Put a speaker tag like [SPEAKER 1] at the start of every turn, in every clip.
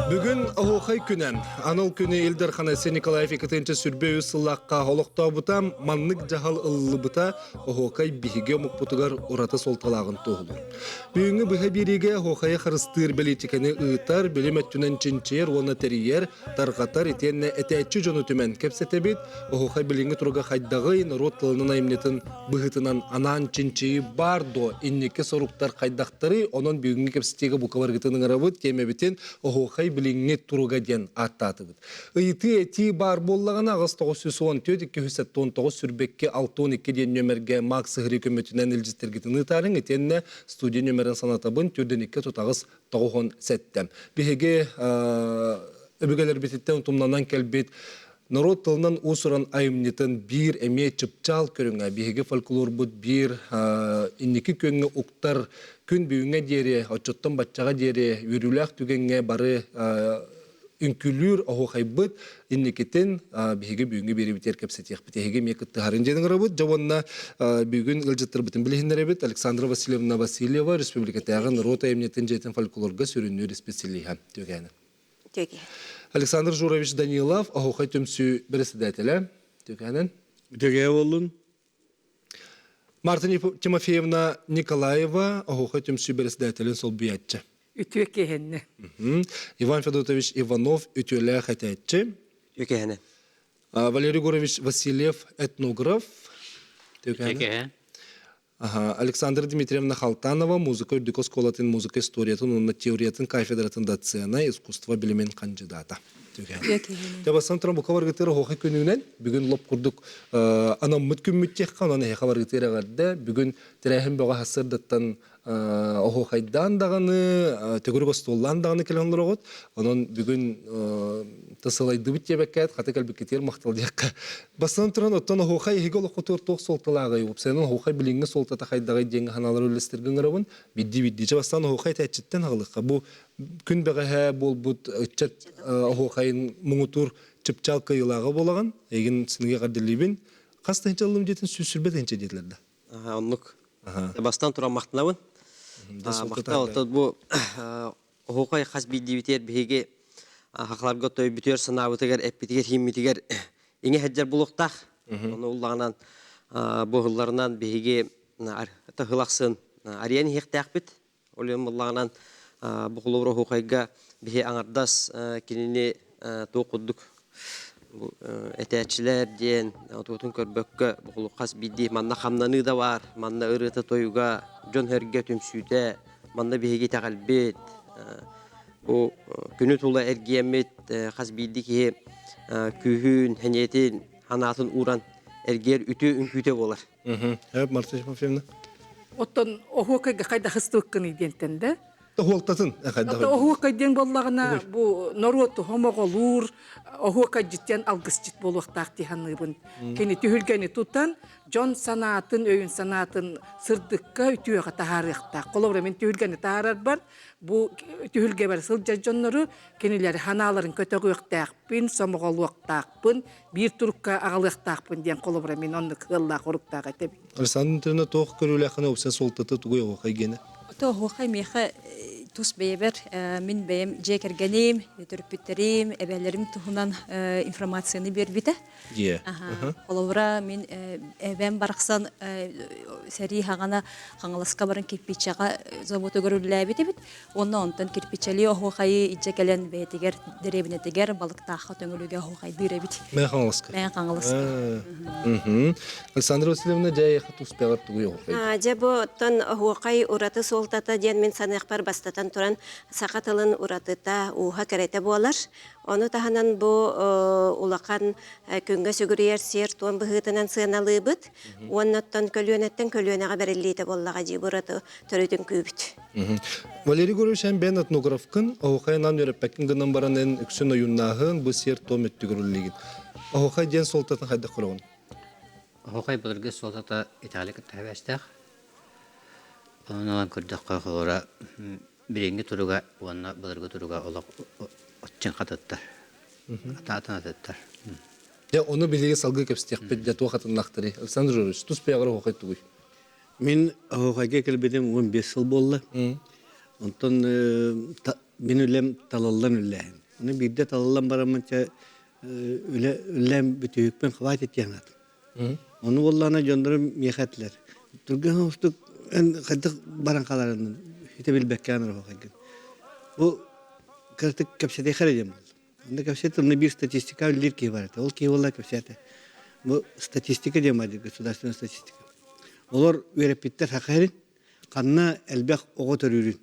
[SPEAKER 1] Бүгін Оғай күнен, аныл күні Илдар Ханасы Николаев екітінші сүрбеу сыллаққа олықтау бұта, маннық жағал ұллы бұта Оғай бігіге мұқпұтығар ұраты солталағын тоғылыр. Бүгінгі бұға береге Оғай қырыстыр білетікені ұйтар, білеметтінен чинчер, оны тәрiyер, тарғатар етенне әтәтчі жоны түмен кәпсеті бет, Оғай біліңі тұрға қайдағы народ тылының аймнетін бұғытынан анан чинчейі бардо, иннеке соруқтар қайдақтары, оның бүгінгі кәпсетегі бұқаварғытының арабыт, кемебетен Оғай билинге туруга ден аттатыбыт. Ыйты эти бар боллагана агыс 914-219 сүрбекке 612 ден нөмерге Макс Гри көмөтүнөн илжистергитин ытарын этенне студия нөмерин санатабын түрдөнүккө тутагыс 97. Биһиге өбөгөлөр бититтен тумнанан келбит народ тылынан усуран айымнетін бир эме чыпчал көріңе, биһиге фольклор бұд бир инники көңі уктар күн бүйіңе дере, отчоттан батчаға дере, үріләк түгенге бары үнкүлүр оғай бұд, инникетін биһиге бүйіңе бері бітер кәпсетек біт. Егеге мекітті харын жедіңір бұд, жауанна бүгін ұлжыттыр бұтын білігіндер әбіт, Александра Васильевна Васильева, республикатағы народ айымнетін жетін фольклорға сүріннөр специалиға түгені. Александр Журович Данилов, Оғай төмсі председателя. Түгенен.
[SPEAKER 2] Түге болын.
[SPEAKER 1] Марта Тимофеевна Николаева, Оғай төмсі председателін сол бұятчы.
[SPEAKER 3] Үтөкехенне.
[SPEAKER 1] Иван Федотович Иванов, үтөлі қайтайчы.
[SPEAKER 2] Түгені.
[SPEAKER 1] Валерий Горович Васильев, этнограф.
[SPEAKER 4] Түгені.
[SPEAKER 1] Александра Дмитриевна Халтанова, музыка үрдікі сколатын музыка историятын, онына теориятын кафедратын доцена, искусство білімен кандидата. Табасан тұран бұқа барғытыры Оғай күнігінен, бүгін лоп құрдық анам мүткін мүттеққа, онаны еқа барғытыры ғарды, бүгін тірәхін бұға хасырдаттан Оғайдан дағаны, төгіргі столлан дағаны келіңдір оғыд, онын бүгін тасылайды бүт ебеккәд, қаты кәлбеккетер мақтал деққа. Басынан тұран оттан Оғай егел оқытыр тоқ солтылағы еп, сәнін Оғай біліңі солтата қайдағай денгі ханалар өлістірген ғырабын, бидді-бидді. Басынан Оғай тәтчіттен ағылыққа. Бұл күн бәғі бол бұд үтчет Оғайын мұңытыр чыпчал кайылағы болаған, еген сінге қадырлейбін. Қасты хенчалым детін сүрбет хенче детлерді?
[SPEAKER 2] Онлық. Бастан тұран мақтынауын. Мақтал бұл Оғай қас бидді бітер бігі хақларға той бүтер сынауытығар, әппетігер, химметігер еңе әджер бұлықтақ. Оны ұллағынан бұғыларынан бігі ғылақсын арияны хектәқ біт. Олем ұллағынан бұғылыр Оғайға бігі аңардас кеніне тоқыддық. Әтәтшілер ден, тұғытын көрбөккі бұғылы қас бидді. Манна қамнаны да бар, манна ұрыты тойуға, жон өрге төмсүйді, манна бігі тәғалбет. Күні тұлы әргиемет қас бидді ке күйін, хәнетін, ханатын ұран әргер үті үнкүйте болар.
[SPEAKER 1] Марта Тимофеевна.
[SPEAKER 3] Оттон Оғайға қайда қыстыққын идентенді.
[SPEAKER 1] Оғылтатын.
[SPEAKER 3] Оғайға ден болағына бұл народ хомоғолур, Оғайға жіттен алғыс жіт болуқтақ дейханығын. Кені түйілгені тұттан, жон санатын, өйін санатын сырдыққа үтіуіға тағарықтақ. Қолауыра мен түйілгені тағарар бар, бұл түйілге бар сылжа жонлары кенелері ханаларын көтіғіқтақпын, сомоғолуқтақпын, бір тұрыққа ағалықтақпын ден қолауыра мен оны қыллақ ұрықтақ әтіп.
[SPEAKER 1] Александрна тоқ көріліқіні өпсен солтаты тұғай Оғай гені?
[SPEAKER 5] Оғай меха тус бейбер, мен бейім жекергенем, түріппеттерім, әбәлерім тұхынан информацияны бербеді. Олауыра мен әбәм барықсан сәрі хағана қаңыласқа барын кирпичаға заводы көрілі бит. Ондан кирпичали Оғайы иджекелен бәйтігер, деребінетігер, балықтаққа төңіліге Оғай дыры бит.
[SPEAKER 1] Мен қаңыласқа?
[SPEAKER 5] Мен қаңыласқа.
[SPEAKER 1] Александра Васильевна жайықы тус бәғыр тұғай Оғай?
[SPEAKER 6] Жабы оттан Оғай ұраты солтата ден мен санықпар бастатан туран сақатылын ұратыта уға кәрәті болар. Оны таханан бұл улақан күнгі сүгірер сер туан бұғытынан сығыналы бұд. Оннаттан көлуенеттен көлуенеға бәрілейті болаға жи бұраты түретін күйбіт.
[SPEAKER 1] Валерий Горович, бен этнографкын, Оғайынан өріппәкін гынан баранын үксін ойыннағын бұл сер том өттігірілігін. Оғай ден солтатын қайда құрауын?
[SPEAKER 4] Оғай бұлырғы солтата италик тәвәстәқ. Онынан күрдіққа қолыра бірінгі тұруға, онына бұлырғы тұруға олақ отчын қатыттар. Ататын атыттар.
[SPEAKER 1] Оны білеге салғы көпстеқ бет жатуа қатыннақтыры. Александр Жорыш, тұс бәғыры Оғай тұғый?
[SPEAKER 2] Мен Оғайға келбедім 15 жыл болды. Онтан мен өлем талалдан өләйін.
[SPEAKER 7] Onu bir de talılan baramança ülem bütüyükpen hava ettiğinat. Onu vallahi gönderim miyakatlar. Turgan ustuk en kadık barankalarının hite bilbekkanır o hakkın. Bu kırtık kapsede karayım. Onda kapsede onu bir statistika bilir ki var. Ol ki vallahi kapsede. Bu statistika diyemedi, gосударственная statistika. Olur verip bitter hakarin, kanına elbek oğut örürün.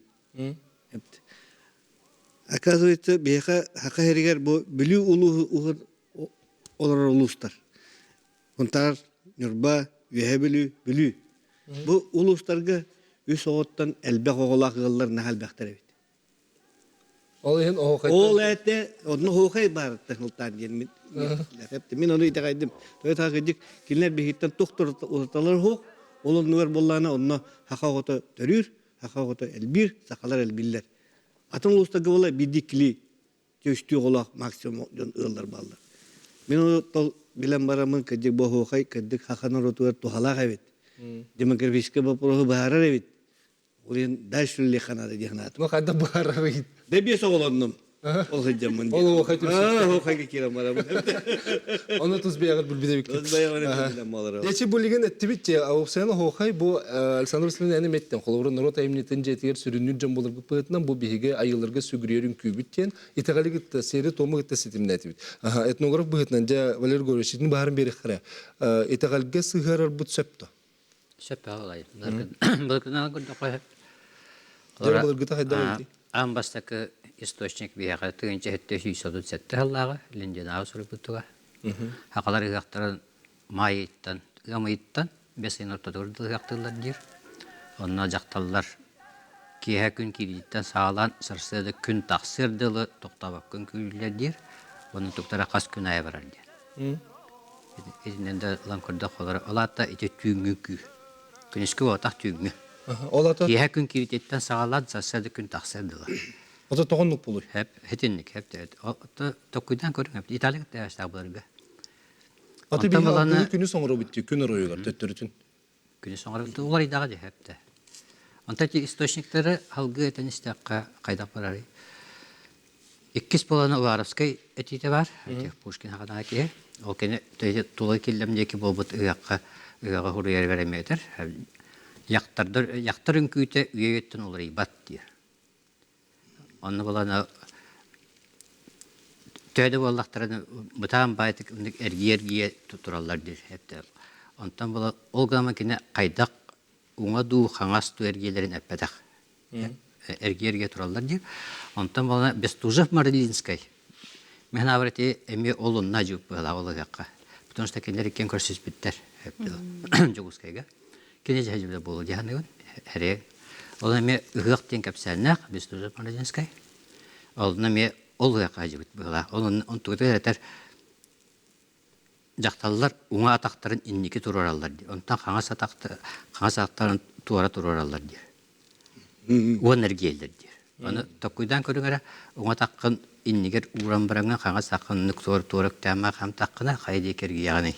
[SPEAKER 7] Оказывается, бияка хакахеригер бу билүү улуу олар улустар. Онтар нурба үһэ билүү. Бу улустарга үс оғыттан әлбәк оғылақ ғыллар нахал бәқтер бит.
[SPEAKER 1] Ол ен оғай.
[SPEAKER 7] Ол әтте, оны оғай бар тыңылтан ден. Мен оны итағайдым. Той тағыдық, келінер бейхеттен тоқтыр ұталар хоқ, олон нуар боллана, онына хақа оғыты төрір, хақа оғыты әлбір, сақалар әлбілер. Атын улустарга бола бидикли төстүү голак максимум ылдар балдар. Мен оны билен барамын кыдык бохохай кыдык хаканар отуар тухалак эбит. Демографический вопрос баарар эбит. Улен дальше ле ханада дихнат.
[SPEAKER 1] Ну кайда баарар эбит.
[SPEAKER 7] Дебе соголондум. Ол хыджамын.
[SPEAKER 1] Ол оғай төсі.
[SPEAKER 7] Охайга кирам барамын.
[SPEAKER 1] Оны туз беягыр бүлбедебик.
[SPEAKER 7] Туз беягыр билем балар.
[SPEAKER 1] Эчи булиген эттибит же, ауксаны оғай бу Александр Васильевич әне меттен. Холовры народ айымнетен жетигер сүрүнүр жан болар гыпытынан бу биһиге айылырга сүгүрөрүн күбүттен итагалык итте сери тому итте ситимнетибит. Этнограф быһытынан же Валерий Григорьевичтин баарын бери хара. Итагалга сыгарар бут сөптө.
[SPEAKER 4] Сөп алай. Булкына гыдакай.
[SPEAKER 1] Болар гыта хайда.
[SPEAKER 4] Амбастакы источник бияга тыгынча хетте хүйсөдү сетте халлага линдена асурбутуга. Хакалар ыяктарын майыттан, гамыйттан бесин ортодурду ыяктылар дир. Онна жакталлар кие күн кириттен саалан сырсыды күн таксырдылы токтабак күн күйлер дир. Оны туктара кас күн ая барар дир. Эдинде ланкорда холар алата ите түңгү күй. Күнүскө отак түңгү.
[SPEAKER 1] Олата.
[SPEAKER 4] Кие күн кириттен саалан сырсыды күн таксырдылы.
[SPEAKER 1] Ото тоғынлық болуй.
[SPEAKER 4] Hep hetinlik hep de. Tokuydan görün hep İtalya'da da yaşlar bunları.
[SPEAKER 1] Аты bir hafta günü sonra bitti. Gün arıyorlar töttürütün.
[SPEAKER 4] Günü sonra da var idağı hep de. Antaki источниктері halgı eten istakka kaydak barari. İkis bolanı Uvarovskay etite var. Pushkin haqadan ki. O kene tula killemdeki bolbut ıyaqqa huruyar veremeyedir. Yaktırın küyte üyeyetten olur ibat diyor. Onu bolana töyde bollaktarını mutam baytık ergiye tuturallar dir hep de. Ondan bola olgama kine kaydak uňa du hangas tu ergiyelerin epedak. Ergiye turallar dir. Ondan bolana Бестужев Марлинскай. Мен аврати эми олун нажып бала олагакка. Потому что кенер кен көрсөз биттер hep de. Жогускайга. Кене жажыбда болу жаһаныбын. Хере ол эми ыгыктен капсанак Бестужев Марлинскай. Олна ме олга кажыбыт бала. Onun тугатер жакталлар уңа атактарын инники турараллар. Онтан хаңас атактарын туара турараллар дир. Уан эргелдер дир. Аны токуйдан көрүңөрө уңа таккын иннигер уран бараңа хаңас акын нуктор турак тама хам таккына кайда керги яганы.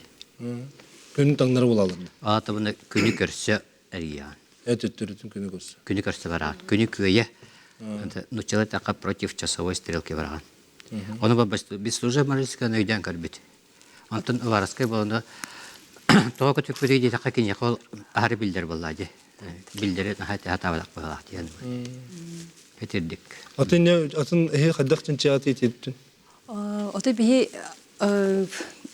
[SPEAKER 1] Күн таңнары болалар.
[SPEAKER 4] Ата буны күнү көрсө эргиян.
[SPEAKER 1] Төттүрүтүн күнү көрсө.
[SPEAKER 4] Күнү көрсө барат. Күнү көйө. Начала така против часовой стрелки барган. Оны Бестужев Марлинскай өйдөн көрбүт. Антон Уваровскай болду. Тоога төкпөйдү така кине кол ары билдер болду. Билдери хатабалак болду диян. Кетирдик.
[SPEAKER 1] Атын кайдактын чааты этиптин.
[SPEAKER 5] Ота бии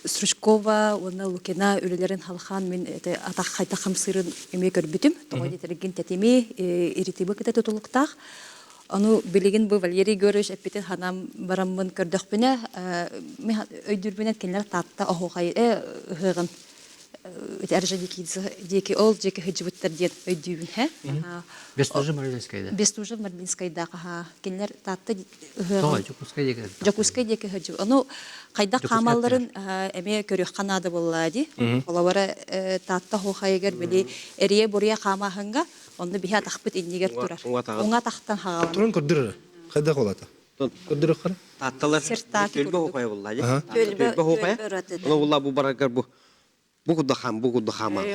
[SPEAKER 5] Стручкова, оны Лукина өлелерин халхан мен атак кайта хамсырын эме көрбүтүм. Тоога тетирген тетеми иритибы кете тутулуктак. Onu bilgin bu Valeri görüş epite hanam baramın kördükbüne me öydürbüne kenler tatta ahoğay hığın erje diki ol diki hıcıbıttır diye öydübün he.
[SPEAKER 4] Бестужев Марлинскайда.
[SPEAKER 5] Бестужев Марлинскайда ha kenler tatta hığın.
[SPEAKER 4] Toy Jokuskay deki.
[SPEAKER 5] Jokuskay deki hıcı. Onu kayda kamalların eme körük kanadı bolladı. Olabara tatta hoğayger bili eriye buraya kamahınga onu biha takbit inniger turar. Uňa taqtan hagalan.
[SPEAKER 1] Туран көрдүр. Кайда колата? Көрдүр кара.
[SPEAKER 2] Атталар
[SPEAKER 5] Сертаки
[SPEAKER 2] төлбө окуя булла же.
[SPEAKER 6] Төлбө
[SPEAKER 2] окуя. Ону булла бу баракар бу. Бу кудахам,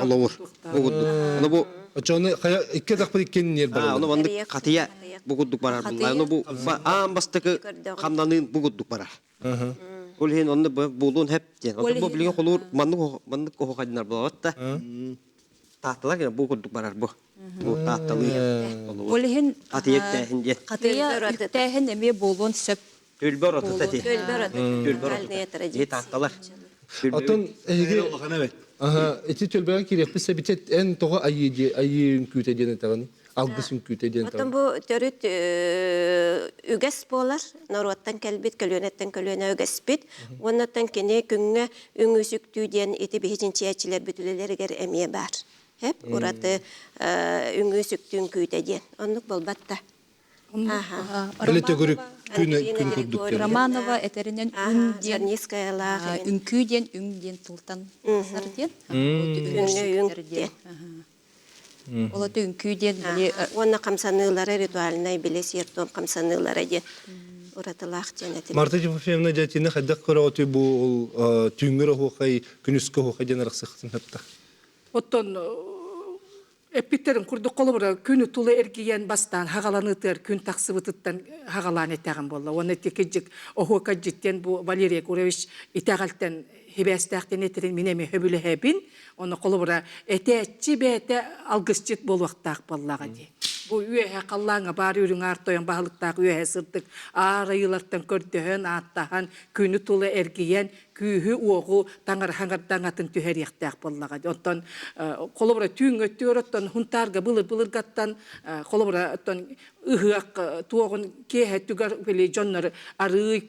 [SPEAKER 2] оловур. Бу куду. Ону бу
[SPEAKER 1] Очоны икке такпы иккен нер бар.
[SPEAKER 2] ону банды катыя бугуддук барар булла. Аны бу аан бастыкы хамнанын бугуддук барар. Ол хен онны булун хеп ден. Ото бу билген холур маннык кохо хадинар булатта. Тааталар гена бугуддук барар бу. Бу тааталы.
[SPEAKER 5] Олиһин
[SPEAKER 2] Атыйыкта хинде.
[SPEAKER 5] катыя үктәһен эме болон сөп
[SPEAKER 2] Төлбөр оту тати. Тааталар.
[SPEAKER 1] Отон эти төлбәгә кирәк бисә бит эн тога айын күтә дигән тагын. Алгысын күтә дигән
[SPEAKER 6] Отон
[SPEAKER 1] тагын.
[SPEAKER 6] бу төрүт үгәс болар, Норуаттан кәлбит, көлөнәттән көлөнә үгәс бит. Оннан кене күнгә үңүсүктүдән эти бихинчиячилер бүтүлелергә әмие бар. Hep urаты үңгü сүктүн күйтеден. Оннук болбатта.
[SPEAKER 1] Биле төгөрүк күн күрдүк.
[SPEAKER 5] Романова этеринен үнден
[SPEAKER 6] Черниская ла.
[SPEAKER 5] үңкүден үңден тултан сарден. Олаты үңкүден биле
[SPEAKER 6] Онна камсанылары ритуальный биле сертом камсанылары ден. Уратылах жөнөтүл.
[SPEAKER 1] Марта Жефефевна жатины хаддак көрөтү бу түңгөр хокай күнүскө хокай денер сыктын хатта.
[SPEAKER 3] Оттон эпиттерин курдук колобура күнү тулы эргиен бастан хагаланытыр күн таксыбытыттан хагалан этеген болла. Оны текежик охока життен бу Валерий Гурович итагалтен хебестактен этерин минеме хөбүлө хебин. Оны колобура этечи бете алгысчыт болуактак боллага ди. Бу үйе каллаңа бар үрүң артоян баалыктагы үйе сырдык арайылардан көрдөһөн аттахан күнү тулы эргиен күйү уогу таңар хаңардаңатын түһәрияктак боллага. Оттон колобура түңөттөр оттон хунтарга былыр-былыргаттан колобура оттон ыхыак туогун кеһеттүгөр били жоннор ары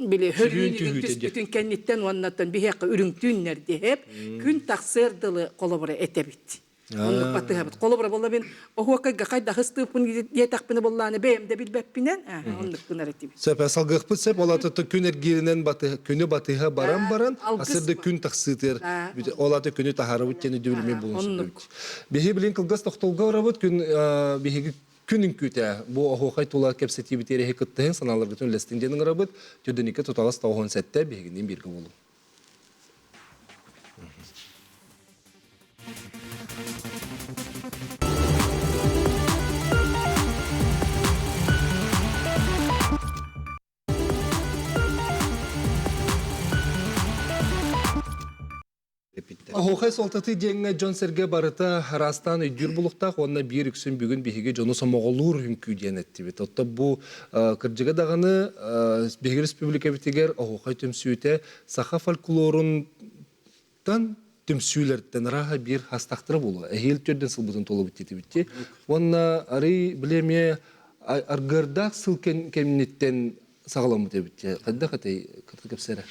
[SPEAKER 3] били хөрүн түспүтүн кенниттен оннаттан бихек үрүңтүннер деп күн таксырдылы колобура этебит. Оннук батыгабыт. Колобура болла мен охуакайга кайда хыстыпын диетакпыны болланы бээмде билбеппинен. Оннук кынар этиби.
[SPEAKER 1] Сөп асалгыппыт сөп олаты күн эргиринен күнү батыга баран асырды күн таксытыр. Олаты күнү тахарыбыт жени дүрмө болушу. Бихи билин кылгас токтолго орабыт күн бихи күнүн күтә. Бу охуакай тула кепсети битере хекыттын саналарга түн лестин денин орабыт. Төдүнүкө тутагас тагын сетте бихигинен бирге болу. Охохай солтаты деңе Джон Серге барыта растан үйдүр булуктак, онна бир үксүн бүгүн бихиге жону самоголур хүнкү диен этти бит. Отто бу кыржыга даганы Беги Республика битигер охохай төмсүүтө саха фольклорундан төмсүүлөрдөн раха бир хастактыры болу. Эхил төрдөн сылбытын толу битти битти. Онна ары билеме аргырдак сыл кемниттен сагаламы дебитти. Кадда катай кыртыкепсере.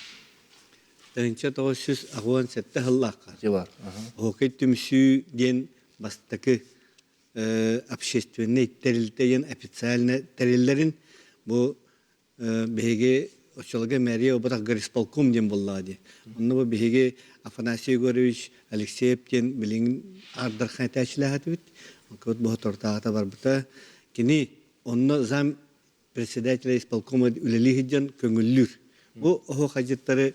[SPEAKER 7] Тэнча тоосус агуан сетте халлака.
[SPEAKER 1] Жевар.
[SPEAKER 7] Хокет түмсү ден бастакы общественный терилтеген официально териллерин бу беге очолга мэрия обата горисполком ден боллади. Онно бу беге Афанасий Егорович Алексеев ден билин ардархан тәчләхәтбит. Кот бу тортата барбыта. Кини онно зам председателя исполкома үлелихиден көңүллүр. Бу охо хаҗеттары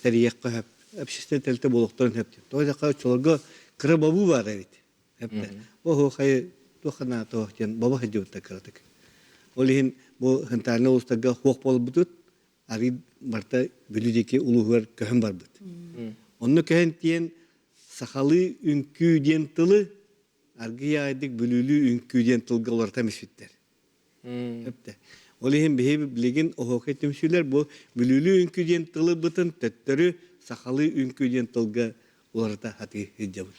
[SPEAKER 7] Терияққа хәп, общественный тәлті болуқтарын хәпті. Тойда қай чолға кірі бабу бар әйт. Хәпті. О, қай тоқына тоқтен баба хәдеуітті кіратық. Ол ең бұл хынтарына ұстарға хоқ болып бұтыд, әрі барта бүлідеке ұлығыр көхін бар бұд. Оны көхін тиен сақалы үнкүйден тылы, әргі айдық бүлілі үнкүйден тылға оларта месветтер. Хәпті. Ол ең бейбі білеген оғықай төмсүйлер бұл бүлілі үнкүйден тылы бұтын төттірі сақалы үнкүйден тылға оларда хаты хеджабы.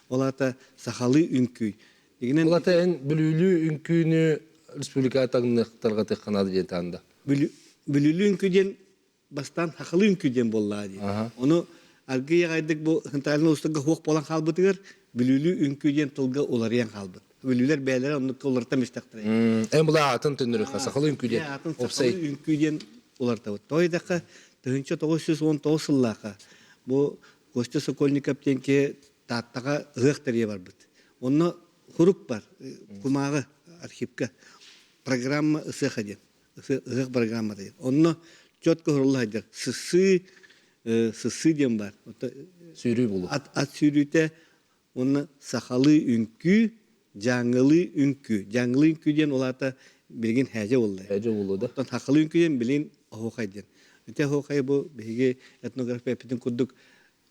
[SPEAKER 7] Олата сақалы үнкүй.
[SPEAKER 1] Олата ән бүлілі үнкүйіні республика атағынықтарға текқанады ден таңда.
[SPEAKER 7] Бүлілі үнкүйден бастан сақалы үнкүйден болады. Оны арғы еғайдық бұл хынтарының ұстығы хоқ болан қалбытығыр, бүлілі үнкүйден тылға олариян қалбыт. Бүлүлер бәйләре оннукка оларта мистактыры.
[SPEAKER 1] Була атын төннөрү сакалы үнкүден.
[SPEAKER 7] Опсай үнкүден оларта. Тойдака 1919 жыллака бу Костя Сокольников тенке таттага ыктыры бар бит. Онно хурук бар. Кумагы архивка программа ысыхаден. Ысых программа да. Онно чөткө хурулладыр. Сысы дем бар.
[SPEAKER 1] Сүйрүү болу.
[SPEAKER 7] Ат сүйрүүтө онно сахалы үнкү жаңылы үнкү. Жаңылы үнкү ден олата билген хәҗе булды.
[SPEAKER 1] Әже болу да.
[SPEAKER 7] Оттан хакылы үнкү ден билен охокай ден. Өте охокай бу биге этнография петин курдук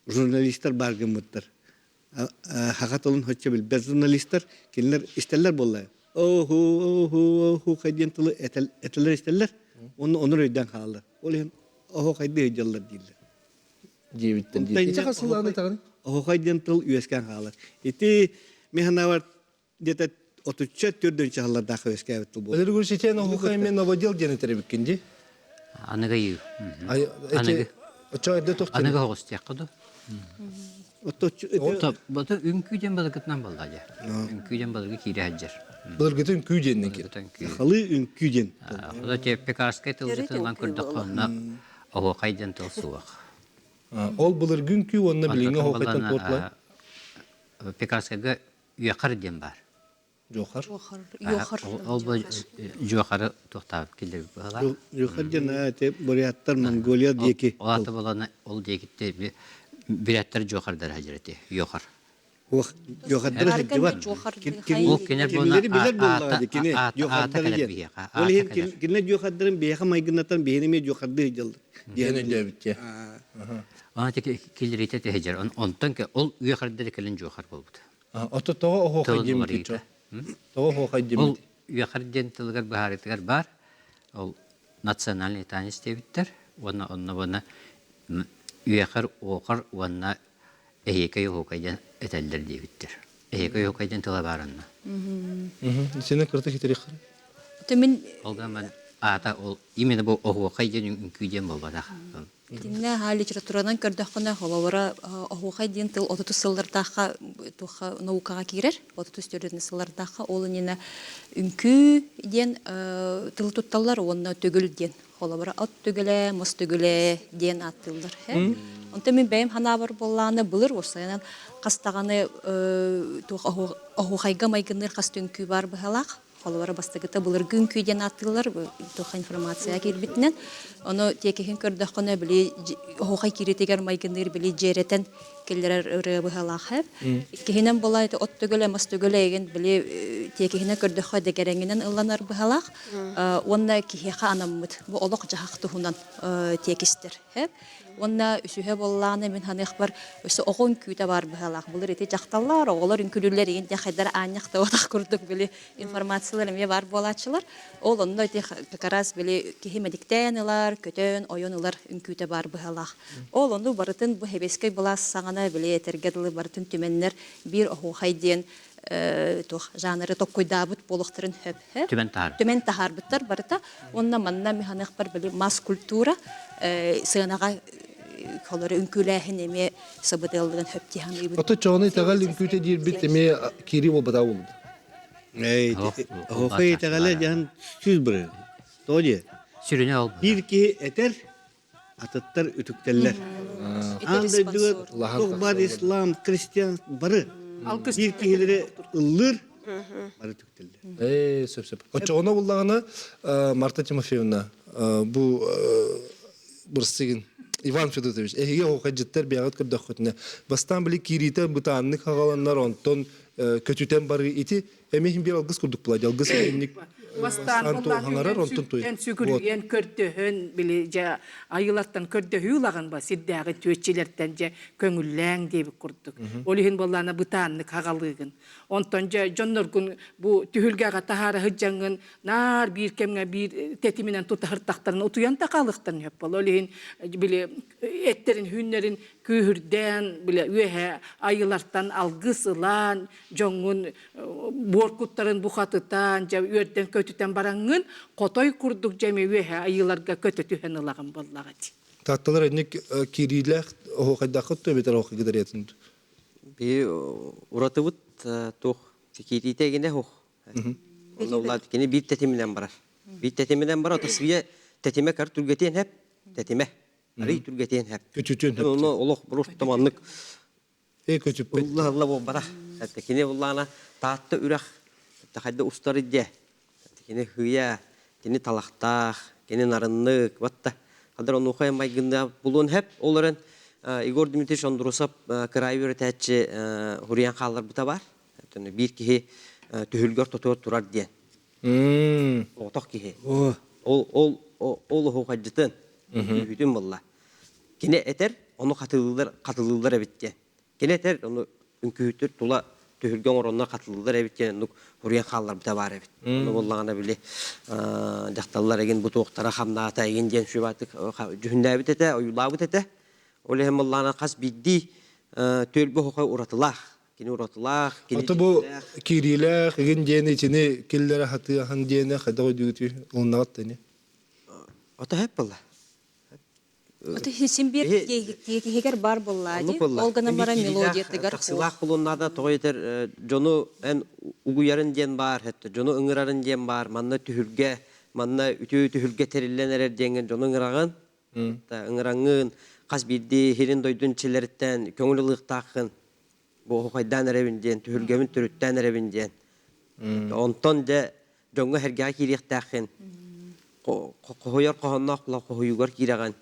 [SPEAKER 7] журналисттер баргымыттыр. Хакатылын хөтче бил без журналисттер кинлер истеллер булды. Оху кайден тылы этелер истеллер. Оны өйдән халды. Ол ен охокай дыйдылар дилер.
[SPEAKER 1] Дебиттен дейт. Иче қасыланы тағын?
[SPEAKER 7] Охокайден тыл үескән халар. Ити механавар где-то 34 халларда үескән тыл бу.
[SPEAKER 1] Олар көрсетен оқуқай мен новодел дені тәребіккенде?
[SPEAKER 4] Аныга ю.
[SPEAKER 1] Аныга. Чайда тоқтен.
[SPEAKER 4] Аныга хоғыз тияққыды. Ота бата үнкүйден балығытнан балға. Үнкүйден балығы кейді әджер.
[SPEAKER 1] Бұлыргетін күйденнен кер.
[SPEAKER 7] Халы үнкүйден.
[SPEAKER 4] Ода те пекарскай тылжытылған күрдік қонна охуқайден тыл суақ.
[SPEAKER 1] Ол бұлыргін күй, онына біліңе оқайтан тотлай.
[SPEAKER 4] Пекарскайға үйақар ден бар.
[SPEAKER 1] Жоқар.
[SPEAKER 4] Ол бұл жуақары тоқтап келдер бұғалар.
[SPEAKER 7] Юхаджан те буряттар Монголия деки.
[SPEAKER 4] Олаты боланы ол декетте бірәттер жуақардар әжіреті, үйақар.
[SPEAKER 7] Юхаджан хәҗват.
[SPEAKER 4] Ол кенер бұны ата кәлер бейе.
[SPEAKER 7] Ол ен кине юхаджан бейе майгынатан бейнеме юхады жылды.
[SPEAKER 1] Дені дәбітте.
[SPEAKER 4] Ona teki kilirite tehecer. Ondan ki ol üyekarda kelin juhar bolbut.
[SPEAKER 1] Ota toğa oğuqay demekti. Toğa oğuqay
[SPEAKER 4] Ol
[SPEAKER 1] demekti.
[SPEAKER 4] üyekarden tılgar baharitigar bar. Ol nasyonalni tanis tebittir. Ona üyekar oğar ona ehekay oğukaydan eteller debittir. Ehekay oğukaydan tıla baranna.
[SPEAKER 1] Sene kırta kitirik kırı.
[SPEAKER 5] Temin
[SPEAKER 4] Olga man ata ol imeni bu oğukaydan ünküyden bolbadak.
[SPEAKER 5] Тинне хали литературадан көрдөккөнө холовора охугай дин тыл 30 сыллардагы туха наукага кирер 34 сыллардагы ол нене үнкү ден тыл тутталар онна төгүл ден холовора ат төгөлө мос төгөлө ден аттылдар онта мен бем ханабар болланы булыр осаян кастаганы тух охугайга майгыныр кастүнкү бар бахалак холовора бастыгыта булыр күн күйден аттылар туха информация кирбитнен Onu tekehen kördökköne bile hoğay kiritegen maygınır bile ceretен келлер рыбыгалах. Кehinen bolaydı ot tögöle mas tögöle egen bile tekehine kördökö degerenginen ылланар быгалах. Онна кихеха анаммыт. Бу олок жахакты хунан текистер. Онна үсүһе болланы мен ханых бар өсө огон күйтө бар быгалах. Булар эте жакталлар, оголор үнкүлүлөр еген жахайдар анякты отак курдук биле информациялар эме бар болачылар. Ол онда эте карас биле кихемедиктенилар, көтөн ойонылар үнкүйтө бар быгалах. Ол онду барытын бу хебескей булас саңана биле этергедилы барытын түменнер бир охугайден тох жанры токкойдабыт болуктарын хөп. Түмен тахарбыттар барыта. Онна манна механик бар биле масс культура сыгынага колоры үнкүлэхин эме сабыдылгын хөп тихан ибит.
[SPEAKER 1] Ota çoğunu itagal imküte dir bit eme kiri o bada oldu.
[SPEAKER 7] Охугай тагала жан сүз бир. Тоje.
[SPEAKER 4] Sürüne ol.
[SPEAKER 7] Bir ki eter atatlar ütükteller. Anda diyor var İslam, Hristiyan barı. Bir kihileri ılır barı tükteller.
[SPEAKER 1] Söp. O çoğuna bullağına Marta Timofeyevna bu bursigin Ivan Fedotович. Ehe hoqajitler biagat kördökkötüne. Bastan bile kirite butanlık hagalanlar onton kötüten barı iti emehin bir algıs kurduk bula. Algıs enlik
[SPEAKER 3] Бастан болларын сүгүрген көрдөһөн биле жа айылаттан көрдөһү улаган ба сиддагы төчелерден же көңүлләң деп курдук. Олихин болларына бытаанны кагалыгын. Онтон же жонноргун бу түһүлгага тахара хыжжаңын нар бир кемге бир тетименен тутахыртактарын утуян такалыктан хөп бол. Олихин биле эттерин хүннерин күйүрден биле үе айылардан алгысылан жоңун боркуттарын бухатытан же үрден көтүтен бараңын котой курдук жеме үе айыларга көтөтүһен ылаган боллагат.
[SPEAKER 1] Tattalar enlik kiriler o kadar töbetler o kadar yatındı.
[SPEAKER 2] Bir uğratıbıt toh tikiti gene hoh. Onlar gene bir tetiminden barar. Bir tetiminden barar. Tasfiye tetime kar Türkiye'den hep tetime. Arı Türkiye'den hep.
[SPEAKER 1] Kötütün hep.
[SPEAKER 2] Onu Allah buruz tamanlık.
[SPEAKER 1] Kötüp.
[SPEAKER 2] Allah bu bara. Hatta gene Allah'ına tahta ürek. Tahta ustarı diye. Gene hıya, gene talakta, gene narınlık. Vatta. Hadır onu koyamay günde bulun hep onların Igor Dimitrich Androsov kırayı öğreteci Huriyan kallar bu da var. Bir ki түһүлгөр тотуор турар диэн. Отох киһи.
[SPEAKER 7] О,
[SPEAKER 2] Ол хохаджытын үтүн болла. Кине этер оны катылылар эбитте. Кине этер оны үңкүтүр тула түһүлгөн оронна катылылар эбитте. Нук хурьян халлар бита бар эбит. Оны боллагана биле жакталлар эген бу токтара хамнаата эген ден шүбатык жүһүндәбит эте, оюлабыт эте. Ол эһем боллагана кас бидди төлбө хохой уратылах. Кине уратылах, кине.
[SPEAKER 1] Аты бу кирилэх ген дени ичини киллер хаты хан дени хадагы дүгүтү оннагат тени.
[SPEAKER 2] Ата хеп болла.
[SPEAKER 5] Оты хисимбир хегер бар боллади. Олгана бара мелодия тыгар.
[SPEAKER 2] Таксылах булуннада тойтер жону эн угуярын ден бар хетте. Жону ыңырарын ден бар. Манна түһүлгө, манна түһүлгө терилленер деген жону ыңыраган. Та ыңыраңын кас бидди херин дойдун чилерден көңүлүлыктакын. Бу хойдан ревинден түһүлгөмүн түрүттен ревинден. Онтон де жоңго херге кирихтакын. Кохойор кохоннак була кохойугар кираган.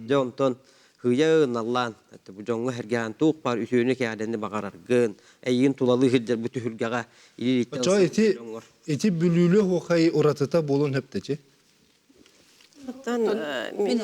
[SPEAKER 2] Jonton hıya nallan bu jonga hergan tuq par üsüne kağıdını bagarargın eyin tulalı hıdır bu tühülgaga ilite
[SPEAKER 1] Ача ити бүлүлү хохай уратыта болун хептечи.
[SPEAKER 6] Оттон мен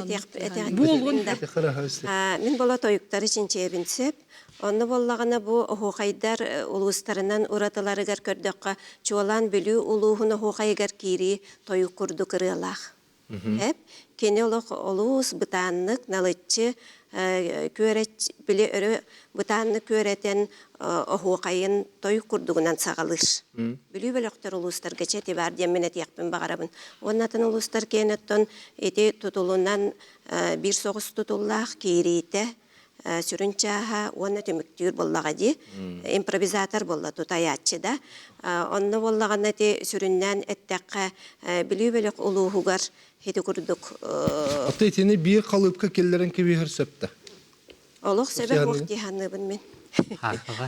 [SPEAKER 6] мен бола тоюктар için чебинсеп, онны боллагана бу хохайдар улустарынан ураталарыгар көрдөккө чуалан бүлүү улууну хохайгар кири тоюк курду кырылах. Hep kene olus bıtanlık nalıççı köret bile örü bıtanlık köreten ohuqayın toy kurduğundan sağalır. Bilü beloktar uluslar geçeti var diye menet yakpın bağarabın. Ondan uluslar kenetton eti tutulundan bir soğuz tutullaq kirite sürünçaha ona tümüktür bollağa di improvizatör bolla tutayatçı da onna bollağına te süründen ettekka bilü belok uluğugar hedi kurduk.
[SPEAKER 1] Аты итини bir kalıpka kellerin kibi her septe.
[SPEAKER 6] Олох себеп охтиһаныбын мен.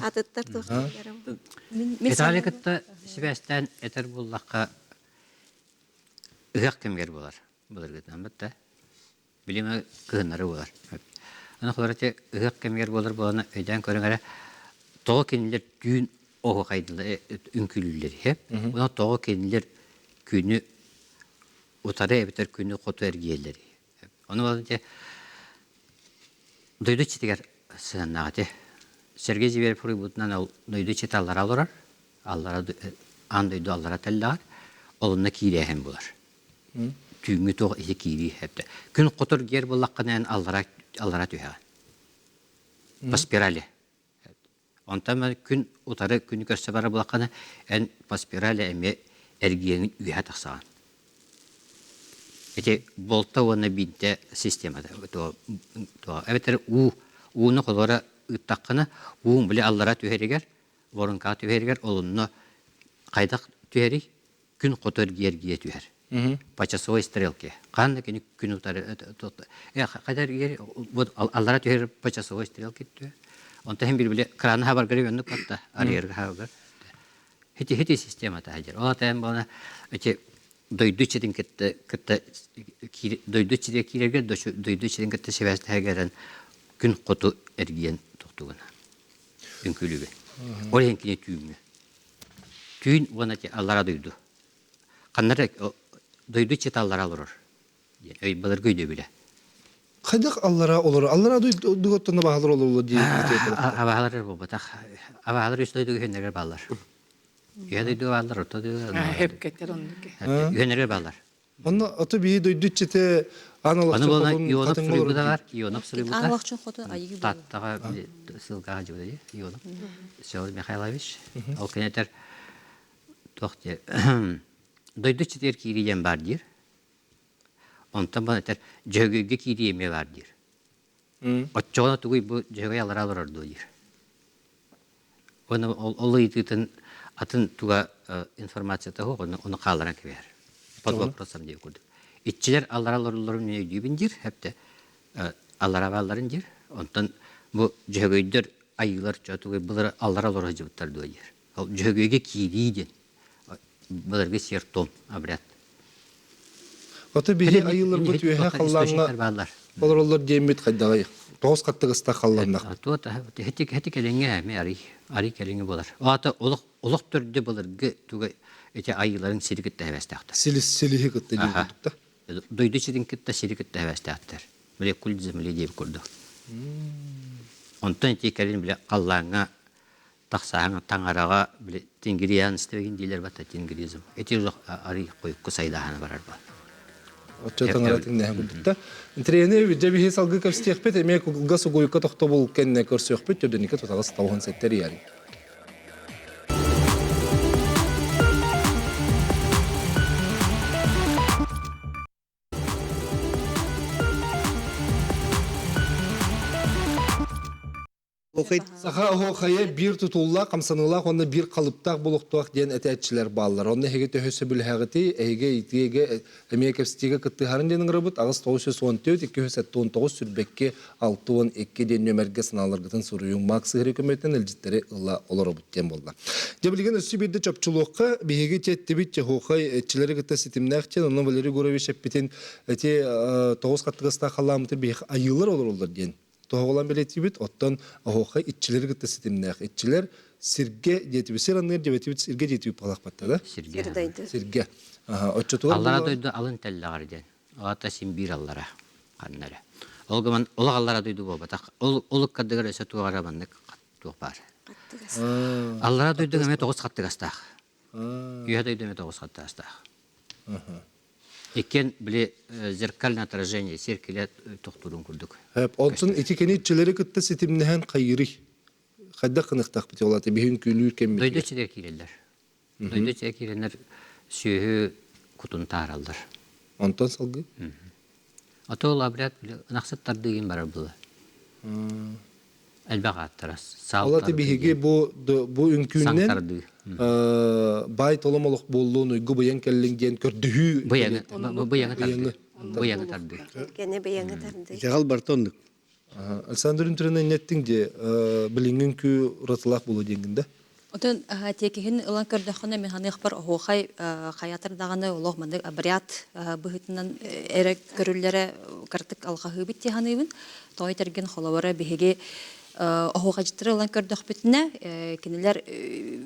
[SPEAKER 6] Атыттар тохтарам.
[SPEAKER 4] Кеталикытта сибестен этер буллакка ыгак кемгер болар. Буларгытан бетте. Билеме кыһыннары болар. Аны хорате ыгак кемгер болар болана өйдөн көрүңөрө тоо кинилер дүүн ого кайдылар үңкүлүлөр хеп. Уна тоо кинилер күнү утары эбитер күнү коту эргиелери. Аны боланча дойду читигер сынагате. Сергей Зиверпури бутнан дойду читалар алар. Аллара андойду аллара теллар. Олунна кирехем булар. Түңү тоо ике кири хепте. Күн котор гер буллакканан аллара түһә. По спирали. Онтан күн утары күнү көрсө бара булаккана эн по спирали эме эргиенин үйә таксаган. Эти болтована бинте системада то эветер уну колора ыттаккана уун биле аллара түһәригер воронка түһәригер олунно кайдак түһәри күн котор гергие түһәр. По часовой стрелке. Канны күн утары кайдар гер аллара түһәр по часовой стрелке түһәр. Онта hem биле краны хабар гөргөннү катта арьерге хабар. Хити системада хәҗер. Ата бана эти дойду чидин кетте дойду чиде кирергер дойду чидин кетте себәст хәгәрен күн коту эрген токтугына. Үңкүлүгө. Орен кине түйүмү. Түйүн вона те аллара дойду. Каннар дойду чит аллара алыр. Өй булар көйдө биле.
[SPEAKER 1] Кайдак аллара олор. Аллара дуготтона баалар олор ди.
[SPEAKER 4] Абалар бу батак. Абалар үстөйдү генергер баллар. Я дойду аллар отоду.
[SPEAKER 3] Hep getir onunki.
[SPEAKER 4] Генергер баллар.
[SPEAKER 1] Онна аты бии дойдуччете аналог
[SPEAKER 4] Аны болна ионоп сырыбы да бар. Ионоп сырыбы да.
[SPEAKER 5] Анлакчын хото айыгы бол.
[SPEAKER 4] Таттага ссылкага жибеди. Ионоп. Сеул Михайлович. Ол кенетер тохте. Дойдуччетер кириен бар дир. Онтан банатер жөгөгө кириеме бар дир. Отчоғына тугуй бу жөгөй алар орду дир. Оны ол ититин атын туга информация того, оны қаларан кебер. Под вопросом деп көрдүк. Итчилер аллара лорлорун өйдүбүн дир, хепте аллара балларын дир. Онтан бу жөгөйдөр айылар чатугай булар аллара лору жыбыттар дир. Ол жөгөйгө кирийден. Буларга сертом обряд.
[SPEAKER 1] Аты бии айылар бу түһә халланга. Олор демит кайдагы. Тоғыз каттыгыста халланнак.
[SPEAKER 4] Туата хетик келеңге ме ари келеңге болар. Ата олук олық түрде болырғы туга эти айыларын сирикет тәвәстәқтар.
[SPEAKER 1] Силихи кытты
[SPEAKER 4] Аха.
[SPEAKER 1] дейдикта.
[SPEAKER 4] Дойду сирин кетті сирикет тәвәстәқтар. Біле күл земле деп көрді. Онтан текерін біле қаллаңа тақсағыңа таңараға біле тенгириян істеген дейлер бата тенгиризм. Эти жоқ ары қойып күсайдағаны барар ба.
[SPEAKER 1] Отчетан аратың нәһәм күрдікта. Интерене виджабихи салгы кәпстехпет, эме кулга сугуйка тохто бол кенне көрсөкпет, төдөнікет отағыз тауған сеттер яри.
[SPEAKER 7] Оқайт.
[SPEAKER 1] Саха хая бир тутулла камсаныла онда бир калыптак болуктуак ден этечилер баллар. Онда хеге төһөсө билһагыты, эге итеге эмекепстиге кыттыхарын денин рыбыт агыс 914 279 сүрбекке 612 ден нөмерге сыналаргытын суруюң максы хөкөмөтүнүн элжиттери ылла олорубут ден болду. Жебилген өсү бирде чапчулукка биһиге теттибит хохай этчилери кытта ситимнахчен, онун Валерий Гурович эппитин эти 9 каттыгыста халламытыр бих айылар олорулар ден. Тоғылан белетибит, оттан охоқа итчилер гытта ситимнах. Итчилер сирге жетиби, сираннер жетиби, сирге жетиби палақ батта да?
[SPEAKER 4] Сирге.
[SPEAKER 1] Сирге. Отчетуар
[SPEAKER 4] Аллара дойду алын тәлләғар ден. Ата син бир аллара. Қаннары. Олгаман олақ аллара дойду бол батақ. Олық каддығар өсі туғара банны туқ бар. Аллара дойду ғаме 9 қаттығастақ. Үйе дойду ғаме 9 қаттығастақ. Екен біле зеркальное отражение серкелет тоқтурун күрдік.
[SPEAKER 1] Онсын итикени итчилери гытта ситимнахен қайыры. Қайда қынықтақ біте олаты, бейін күйлер кеммет.
[SPEAKER 4] Дойду чедер кирелер. Дойду чедер кирелер сүйі кутун таралдар.
[SPEAKER 1] Онтан салгы?
[SPEAKER 4] Ата ол абрят біле нақсаттар деген бар бұлы. Әлбәқ аттырас.
[SPEAKER 1] Олаты бейге бұ үнкүннен
[SPEAKER 4] Саңтарды.
[SPEAKER 1] бай толомолық болуын ұйғы бұян кәлін ген көрдіхі.
[SPEAKER 4] Бұяңы тарды. Бұяңы тарды.
[SPEAKER 6] Кене бияңы тарынды.
[SPEAKER 7] Жағал бартондық.
[SPEAKER 1] Александр Үнтірінен неттің де біліңін күй ұратылақ болу денгінде?
[SPEAKER 5] Отын текихин ылан көрдөхөне мен ханых бар охай хаятыр даганы олог мандык абрят быхытынан эре көрүлләре картык алгахы битти ханыбын той терген холовара биһиге охогажтыр ылан көрдөхбүтүнө кинелер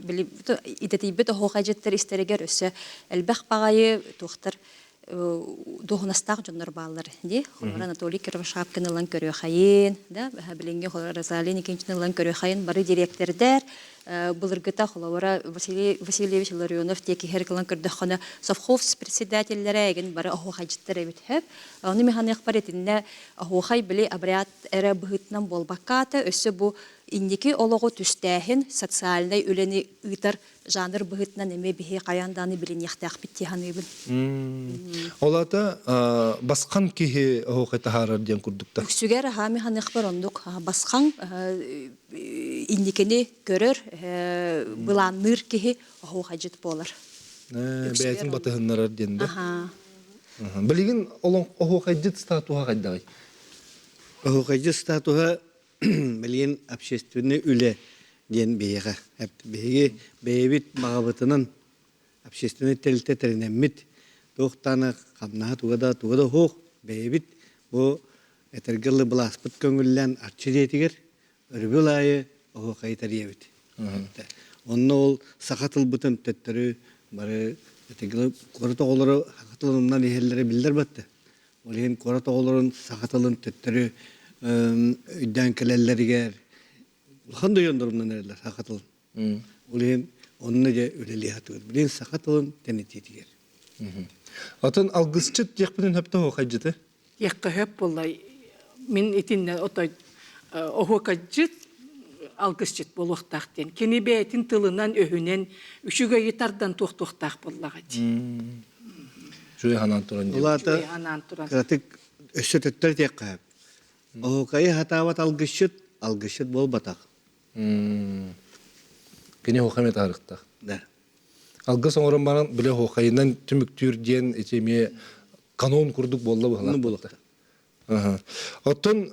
[SPEAKER 5] билип идетибет охогажтыр истерегер өсө элбах багайы тухтар дохнастак жоннор баалар ди холора Анатолий Кировшапкин ылан көрө хайын да билинге холора Залин икенчин ылан көрө хайын бары директордер Булыргыта холовара Василий Васильевич Ларионов теки херкалан көрдөхөне совхоз председательләре ген бары охогажтыр бит хеп аны механик паретинне охогай били абрят эре быхытнан болбакката өсө бу индики олого түстәһин социальный үлени ытар жанр быхытнан эме бихи каянданы билин яхтак битти ханыбын.
[SPEAKER 1] Олата басқан кихи хоқай тахарар ден күрдікті.
[SPEAKER 5] Үксүгер хами ханык бар ондук баскан индикени көрөр буланныр кихи охогажыт болар.
[SPEAKER 1] Бәйтін батығыннарар денді.
[SPEAKER 5] Аха.
[SPEAKER 1] Білеген олың хоқайжыт статуға қайдағай?
[SPEAKER 7] Оқайжы статуға білген общественный үлі ден бейіға. Бейге бейбіт мағабытынан общественный тәлітті тәрінәммет тоқтаны қамнаға туғада хоқ бейбіт бұл әтіргірлі бұл аспыт көңіллән арчы детігер өрбіл айы оқай тәребіт. Онны ол сақатыл бұтын төттірі бары әтіргілі қорыта олары сақатылынымнан ехелері білдер бәтті. Олеген қорыта оларын сақатылын төттірі үйден кәлелерігер Улхан дойондырымнан әрелер сақатылын. Олеген онны же өлелі атығыр. Білен сақатылын тәнететігер.
[SPEAKER 1] Атын алгысчыт яқпынын хөпті хоқайжыты?
[SPEAKER 3] Яққа хөп болай. Мен етінне отой охокажыт алгысчыт болуқтақтен. Кені бәйтін тылынан өхінен үшіге етардан тоқтақтақ болаға дей.
[SPEAKER 1] Жуй ханан тұран дей.
[SPEAKER 7] Олата
[SPEAKER 3] Анан туран.
[SPEAKER 7] кратык өссі төттер тек қайып. Охокайы хатават алгысчыт бол батақ.
[SPEAKER 1] Кені хоқамет арықтақ.
[SPEAKER 7] Да.
[SPEAKER 1] Алгыс оңырын баран біле хоқайынан түміктүр ден етеме канон күрдік болла
[SPEAKER 7] Оны болуқта.
[SPEAKER 1] Оттон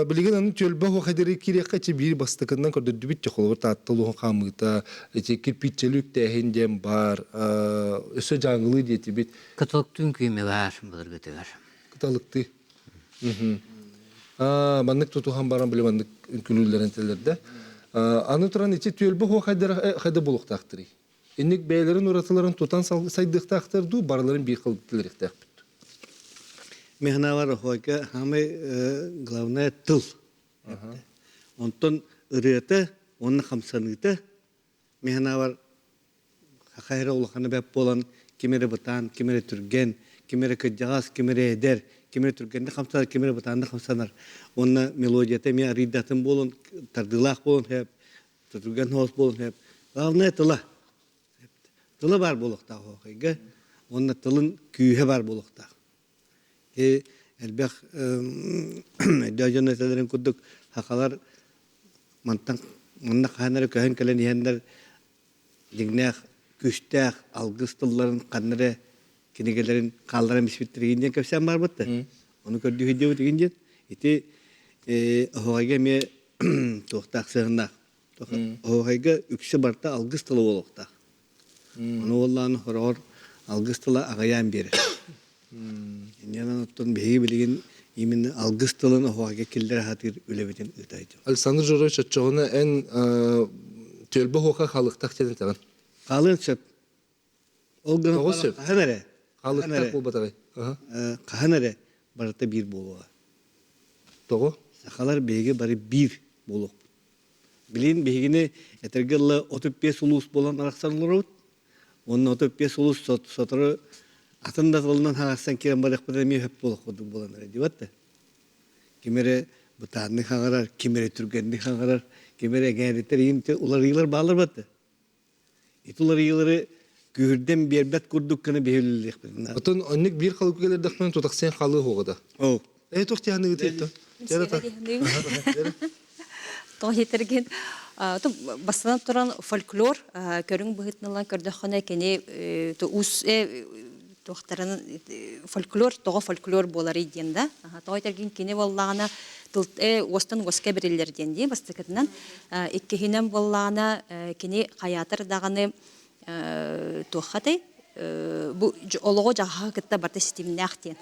[SPEAKER 1] билеген аны төлбө хоқайдары кирекка че бир бастыкынан көрді дүбіт же қолы таттылығы қамыта, кирпичелік дәхенден бар, өсі жаңылы деті бит.
[SPEAKER 4] Каталықтың күйме бар, бұлыргыты бар.
[SPEAKER 1] Кыталыкты. Маннык тутухан баран биле маннык күнүлөрүн телерде. Аны туран ити төлбө хо хайда булуктактыры. Инник бәйләрен уратыларын тутан сайдыктактырды, барларын бир кылдылырыктак.
[SPEAKER 7] Мехнавар хойка хамы главное тыл. Онтон ырыта, онны хамсаныта. Мехнавар хакайра улаханы бәп болан кемере бутан, кемере түрген, кемере кыджагас, кемере эдер, кемере түргенде хамсанар, кемере бутанды хамсанар. Онна мелодията ми аридатын болон, тардылах болон хеп, түрген хос болон хеп. Главное тыла. Тылы бар болуқта хойга. Онна тылын күйе бар болуқта. Әлбәқ дәжен әтәлерін күдік хақалар мұнна қанары көйін кәлін еңдер дегнәқ, күштәқ, алғыз тылларын қанары кенегелерін қалдарын бішбеттіргенден көпсен бар бұтты. Оны көрді үйде өтігенден. Еті оғайға ме тоқтақ сығынақ. Оғайға үксі барта алғыз тылы болуқта. Оны олланы хорор алғыз тылы ағаян бері. Нянан оттон беги билеген именно алгыс тылын оғаға келдер хатыр үлебетен ытайды.
[SPEAKER 1] Александр Жорович отчоғына ән төлбі хоқа халықтақ теден таған.
[SPEAKER 7] Қалын сөп.
[SPEAKER 1] Тоғы сөп?
[SPEAKER 7] Қаған әрі.
[SPEAKER 1] Халықтақ бұл батағай.
[SPEAKER 7] Қаған әрі барата бір болуға.
[SPEAKER 1] Тоғы?
[SPEAKER 7] Сақалар беги бары бір болуқ. Білен бегіне әтергелі 35 улус болан арақсан олар өт. Оның 35 улус сотыры атында тылынан хағастан керен барық бұдан мен хөп болық бұдық болан әрі деп Кемере бұтанны хағарар, кемере түргенді хағарар, кемере гәреттер емте олар иылар бағылар бәтті. Олар иылары көрден бербәт күрдік кіні бейілілік бұдың.
[SPEAKER 1] Отын өнік бір қалы көгелердіқпен тұтақ сен қалы хоғыда.
[SPEAKER 7] Оу.
[SPEAKER 1] Тоқ тияны өтепті.
[SPEAKER 5] Тоқ етерген. Бастан тұран фольклор, көрің бұғытнылан көрдіқіне кене тоқтарын фольклор, тоғы фольклор болар еденді. Тоғы етерген кене болағына остан оска бірелерден де бастықытынан. Еккехінен болағына кене қаятыр дағаны тоққатай. Бұл олығы жағаға күтті барты системіне ақтен.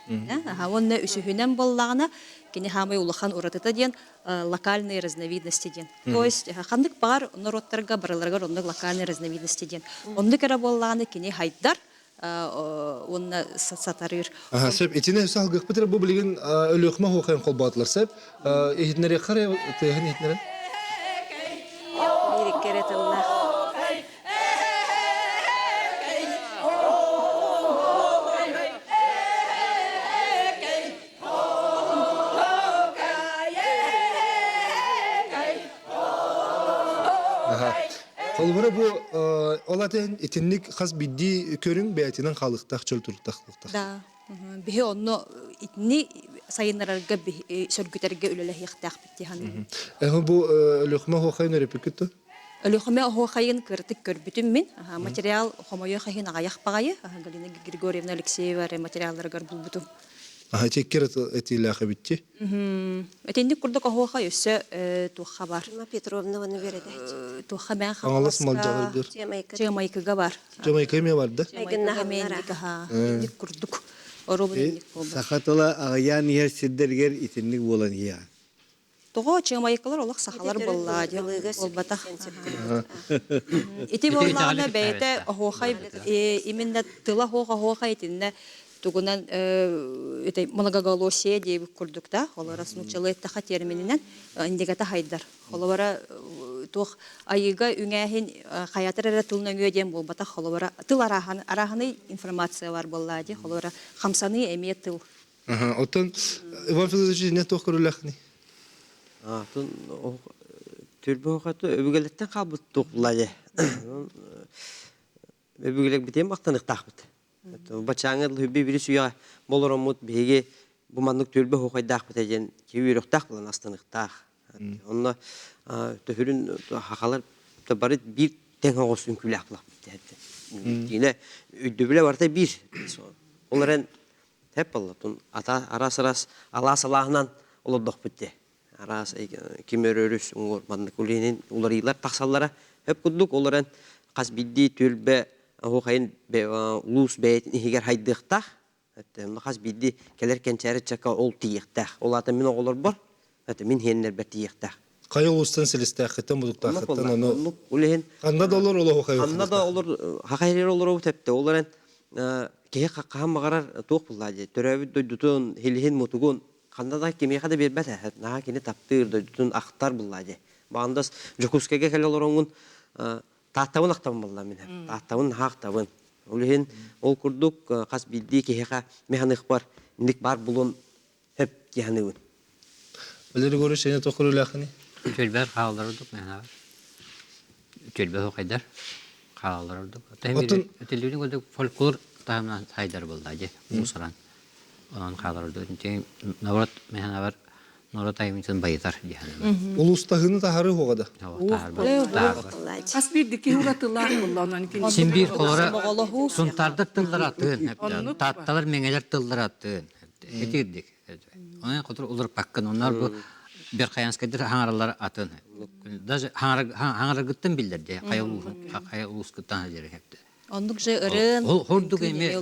[SPEAKER 5] Онны үсіхінен болағына кене хамай улахан уратыта ден локальные разновидности ден. То есть қандық бар народтарға, барыларға онны локальные разновидности ден. Онны кәрі болағына кене хайдар, онна сатарыр.
[SPEAKER 1] Сөп, етіне өсі алғық бітірі бұл білген өліқма хоқайын қол батылар сөп. Ехетінері қарай түйген ехетінері?
[SPEAKER 6] Ереккері тыллақ.
[SPEAKER 1] Қолбыра бұл олатын етінлік қаз бидді көрің бәйтінен қалықтақ, чөл тұрықтақ.
[SPEAKER 5] Да, бихе онны итни сайынларга сөргүтәргә үлеләх яктак биттихан.
[SPEAKER 1] Бұл өліқма хоқайын өрепі күтті?
[SPEAKER 5] Өлөхмә хохайын кыртык көрбүтүм мен. Материал хомойо хахин агаяк багайы. Галина Григорьевна Алексеева материалларга булбутум.
[SPEAKER 1] Теккер этилахы битти.
[SPEAKER 5] Этенди курдук хохай өсө туха бар.
[SPEAKER 6] Петровна оны береді.
[SPEAKER 5] Туха мен
[SPEAKER 1] Аңалас мал жағыр
[SPEAKER 5] Жамайкага бар.
[SPEAKER 1] Жамайка ме барды?
[SPEAKER 5] Жамайкага мен энди курдук. Оробун энди болду.
[SPEAKER 7] Сақатыла ағаян ер сиддергер итинник болан ия.
[SPEAKER 5] Того Жамайкалар олақ сахалар болла ди болбата. Ити болмағына бәйті хохай именно тыла хохай тинне тугунан многоголосие деп курдукта, олар смучалы таха термининен индигата хайдар. Олара тух айыга үңәһин хаятыр тылны өден болбата холора тыл араханы информация бар болла ди. Олара хамсаны эме тыл.
[SPEAKER 1] Оттан Иван Федорович не тохкырулахни.
[SPEAKER 2] Тун төрбө хаты өбүгөлөттөн калбыт туклайды. Өбүгөлөк битем бактанык такбыт. Бачаңыр хөбби бири суя болоромут беге бумандык төлбө хокайдак битеген кебирөктак булан астыныктак. Онна төһүрүн хакалар бары бир теңгос үңкүлаклап деді. Дине өйдөбүлө барта бир. Оларын хеп болотун ата арас-арас аласалахынан олоддок битти. Арас кимерөрүс уңурмандык улинин уларыйлар таксаллара хеп кудук оларын каз бидди төлбө хокайын улус бәйтин игер хайдыктак. Каз бидди келер кенчәре чака ол тиектак. Олата мен оголор бар. Мен хеннер бер тиектак.
[SPEAKER 1] Кайыл устан селистәхеттен будуктахеттен оны
[SPEAKER 2] Улehen
[SPEAKER 1] канда доллар оло хай.
[SPEAKER 2] Анна да олар хакайрер олар тепте. Олар кеге каккаһан магарар тук буллади. Төрөбү дойдутун хилихин мутугун канда да кеме хада бербәт. Нага кини таптыр дойдутун ахтар буллади. Бандас Жукускеге келе олоруңун таттабын актабын булла мен. Таттабын хактабын. Улehen ол курдук кас билди кеге механик бар. Ник бар булун хеп яһаныбын.
[SPEAKER 1] Билер görü şeýle tokury lahini.
[SPEAKER 4] Ütülber kağılarırdık men var. Ütülber o kadar kağılarırdık. Ütülbürün ödük folklor tamamlan haydar buldu acı. Musaran. Onun kağılarırdık. Çünkü Navrat men var. Navrat ayımızın bayıtar yani.
[SPEAKER 1] Ulustahını da harı hogada.
[SPEAKER 3] As bir diki uğratılar bunlardan ikinci.
[SPEAKER 4] Simbir kolara suntardık tıllar attın. Tattalar meneler tıllar attın. Etirdik. Onun kadar olur bakın onlar bu bir kayanskadır hangarlar atın. Даже hangar gittim bildirdi. Kaya ulus gittan haceri hepti.
[SPEAKER 5] Onduk je ırın.
[SPEAKER 4] Horduk emi.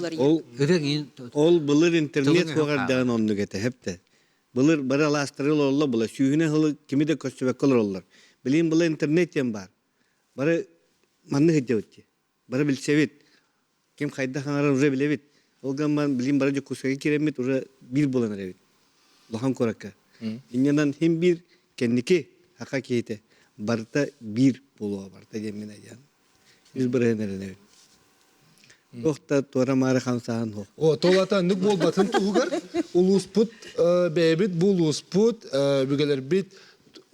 [SPEAKER 7] Ol bulur internet kogardan onnu gete hepte. Bulur bara lastırıl olla bula sühüne hılı kimi de köstübek olur ollar. Bilin bula internet yem var. Bara manны hıcavıtçı. Bara bilsevit. Kim kayda hangaran ura bilevit. Olgan ben bilin bara kuskaya kiremit ura bir bulanır evit. Lohan korakka. İnyanan hem bir kendiki haka kiyete. Barta bir buluğa barta yemin ayan. Biz buraya nerede? Tohta tora mara khamsahan ho.
[SPEAKER 1] O tolata nük bol batın tuğgar. Ulusput bebit bulusput bügeler bit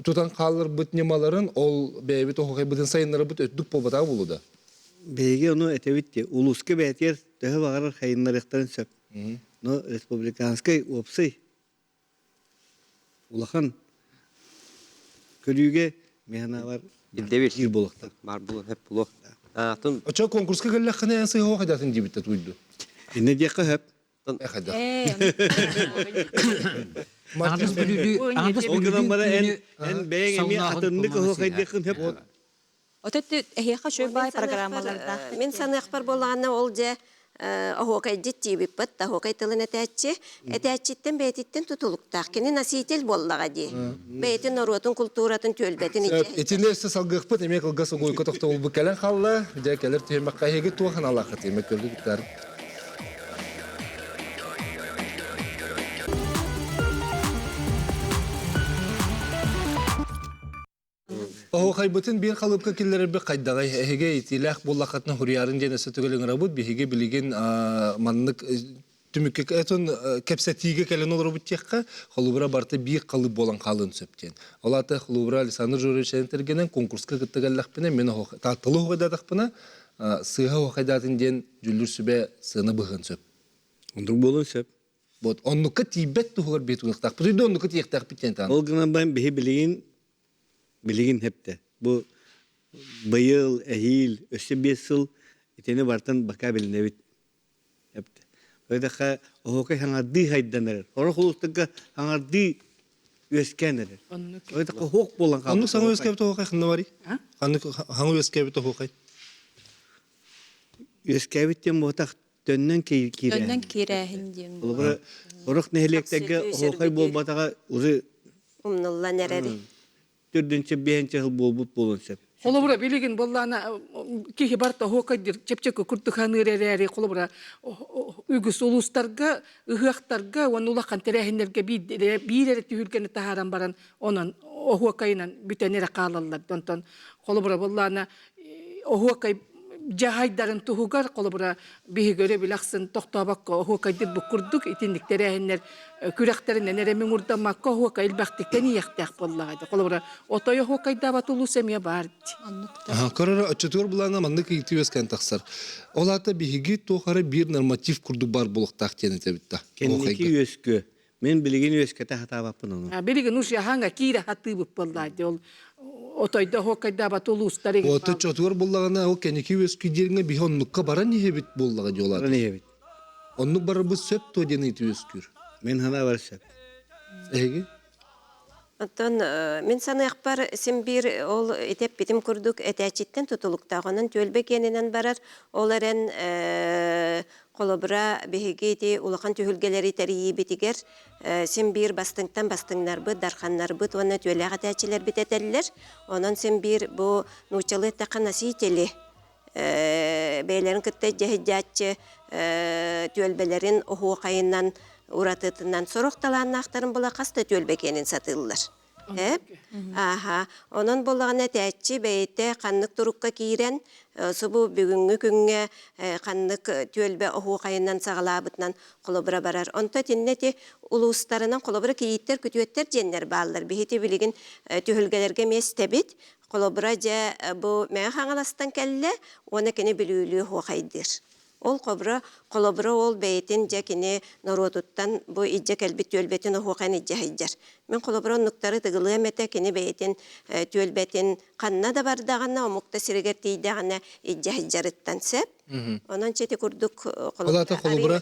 [SPEAKER 1] tutan kalır bit nemaların ol bebit o hokay bitin sayınları bit öttük bol batağı buluda.
[SPEAKER 7] Bege onu etevitti. Uluska betiyer daha bağır hayınlar ektarın söp. No respublikanskay opsay. Ulahan körüge mehana var.
[SPEAKER 2] Devir.
[SPEAKER 7] Bir bolakta.
[SPEAKER 2] Var bulun hep bulu. Tun
[SPEAKER 1] Açık konkurska gellekhine yansı hokay datın cibitte tuydu.
[SPEAKER 7] Ne diye hep.
[SPEAKER 1] Ekada.
[SPEAKER 7] O kadar bana en beğen emi atındık hokay diye hep.
[SPEAKER 5] Öteti ehiyaka şöyle bay programmalarda.
[SPEAKER 6] Мен саныахпар болғанна ол же ахуакай життибиппат, ахуакай тылын этәччи, этәччиттен бәйтиттен тутулуктақ, кені носитель боллаға ди. Бәйтин оротын, культуратын төлбетін иче.
[SPEAKER 1] Etinde salgıqpıt emek ılgası goy kotakta ol bu kelen xalla, de keler temek qayhege tuğan alaqa temek gördü bitler. O haybatın bir kalıpka killeri bir qaydağı hege itilaq bollaqatna huriyarın jenesi tügelen rabut bihige biligen manlık tümükek eton kepsetige kelen olur butçakka xolubra barta bir kalıp bolan kalın söpten. Olata xolubra lisanır jörüşen tergenen konkurska gittegallaqpına men o tatılı hoqadaqpına sıha hoqadatın den jüllür sübe sığına bıgın söp.
[SPEAKER 7] Ondur bolun söp.
[SPEAKER 1] Bot onnuka tibet tuğur betuqtaq. Püdü onnuka tiyaqtaq bitten tan.
[SPEAKER 7] Olgan ben bihi biligin hepte. Bu bayıl, ehil, öse 5 yıl iteni vartan baka bilinevit. Hepte. Öyle de o hokay hangardi haydanerer. Hora kulustakka hangardi üeskenerer. Öyle de hok bolan kaldı.
[SPEAKER 1] Annu sana öskebte hoqay xınna bari? Annu hangu öskebte hoqay?
[SPEAKER 7] Üeskevitten muhtak dönnen kire.
[SPEAKER 5] Dönden kirehin diyen.
[SPEAKER 7] Oruk nehlektege hokay bolbataga uzu
[SPEAKER 6] Umnulla nereri.
[SPEAKER 7] 4-5 yıl bolbut bolun söp.
[SPEAKER 3] Kolobura biligin bollana kihi barta hokadir çepçeki kurtukhanıreri kolobura ügüs ulustarga ıhıaqtarga onulakan terehinlerge bir ere tühülgeni taharan baran onun o hokayınan bütenere kalallar donton kolobura bollana o hokay jahaydarın tuhugar kolobura bihi göre bilaksın tohtabakka o hokaydir bu kurduk itindik terehinler kürekterinden eremin urdamakka o hokay ilbaktikten iyaqtaq bollağaydı kolobura otoya hokayda batulu semya bardı.
[SPEAKER 1] Karara açıtıyor bulana mandık itiyorken taksar. Olata bihigi tohara bir normatif kurdu bar buluqtaq tenete bitta.
[SPEAKER 7] Kendiki üeskü. Men biligin üeskete hata bapın onu.
[SPEAKER 3] Biligin uşya hanga kire hatı bu bollağaydı ol otoyda hokayda batulu ustari.
[SPEAKER 1] Ota çatıyor bulana o keniki üeskü derine bir onnukka bara niye bit bollağa diyorlar.
[SPEAKER 7] Ne evet.
[SPEAKER 1] Onnuk bara bu söp to dene itiyorskür.
[SPEAKER 7] Men hana var söp.
[SPEAKER 1] Ege?
[SPEAKER 6] Оттон мен саныахпар сен бир ол этеп битим курдук этечиттен тутулуктагынын төлбе кенинен барар. Ол эрен колобра бехигети улахан түйүлгелери тарии битигер сен бир бастыңтан бастыңнарбы дарханнарбы туана төлөга тәчилер битетеллер. Онон сен бир бу нучалы такан насители бейлерин кытта жахиджатчы төлбелерин оху кайынан уратытынан сороқталан ақтарын бұла қаста төлбекенін сатылылар. Аха, онын болағына тәтчі бәйті қаннық тұрыққа кейрен, сұбы бүгінгі күнге қаннық төлбе оғу қайынан сағалабытынан қолыбыра барар. Онта теннеті ұлыстарынан қолыбыра кейттер, күтуеттер жендер балылар. Бейті білігін түйілгелерге мес тәбет, қолыбыра жа бұл мәң қаңаластан кәлі, оны кені білуілі оғу қайдыр. Ол қолыбыра ол бәйтін жәкіне нұротуттан бұл иджа кәлбет төлбетін оғуған иджа хайджар. Мен қолыбыра онлықтары тұғылы әмәті кені бәйтін төлбетін қанна да бардағына, омықта сірігер тейдіғана иджа хайджарыттан сәп. Онан четі күрдік
[SPEAKER 1] Олата қолыбыра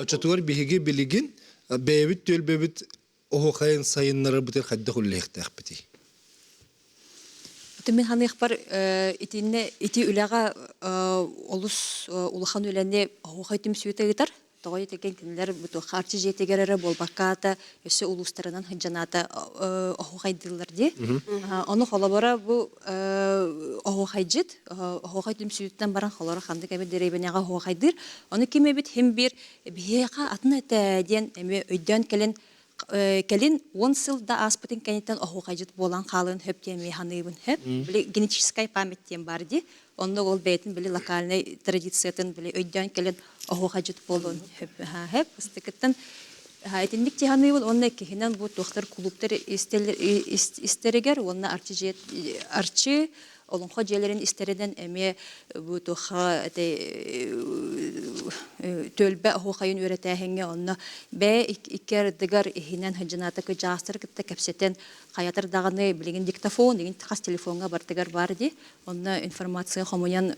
[SPEAKER 1] очатуар бігіге білігін бәйбіт төлбәбіт оғуқайын сайынлары бұтыр қадды құллайықтақ біті.
[SPEAKER 5] Мен ханық бар ити үләға олыс улахан үләне оғай түмсүйті ғытар. Тоғай теген кенілер бұты қарчы жетегерері болбаққата өсі улыстарынан хыджаната оғайдылар де. Оны қолабара бұл оғай жет, оғай түмсүйттен баран қолары қанды кәбе дерейбенеға оғайдыр. Оны кеме біт хем бір бейеға атын әтәден өйден Келин 10 сылда аспытын кәнеттен оғуға жет болан қалын хөптен механыбын хөп. Білі генетическай памяттен барды. Онда ол бәйтін білі локальный традициятын білі өйден келін оғуға жет болын хөп. Үстікіттен әйтіндік теханыбын, онна кехінен бұл тоқтар клубтар істерігер, онна арчы, олонхо жерлерин истериден эме бу тоха төлбе хохайын өретәһеңе онны бе икер дигар ихинен хаҗыната ка жастыр китте кепсетен хаятыр даганы билеген диктофон деген хас телефонга бартыгар бар ди онны информация хомуян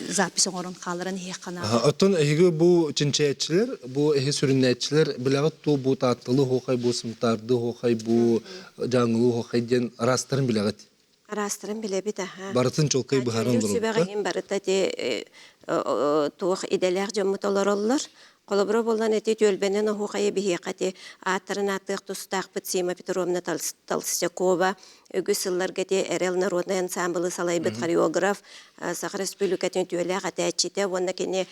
[SPEAKER 5] запись орын калырын хекана
[SPEAKER 1] Оттон эге бу чинчәчләр бу эге сүрүннәчләр биләгәт ту бу татылы хохай бу сымтарды хохай бу жаңылы хохай ден растырын биләгәт
[SPEAKER 6] Арастырын білебет, аха.
[SPEAKER 1] Барытын чолкай бұхарын дұрып.
[SPEAKER 6] Сүбәғайын барыта те туық иделер жоммут олар олар. Қолыбыра болан әте төлбенен оғуқайы бігеқаты аттырын аттық тұстақ бұт Сима Петровна Толстякова, үгі сылларға те әрел народный ансамблы салай бұт хореограф, Сақыр Республикатын төлі ағаты әтчеті, онна кені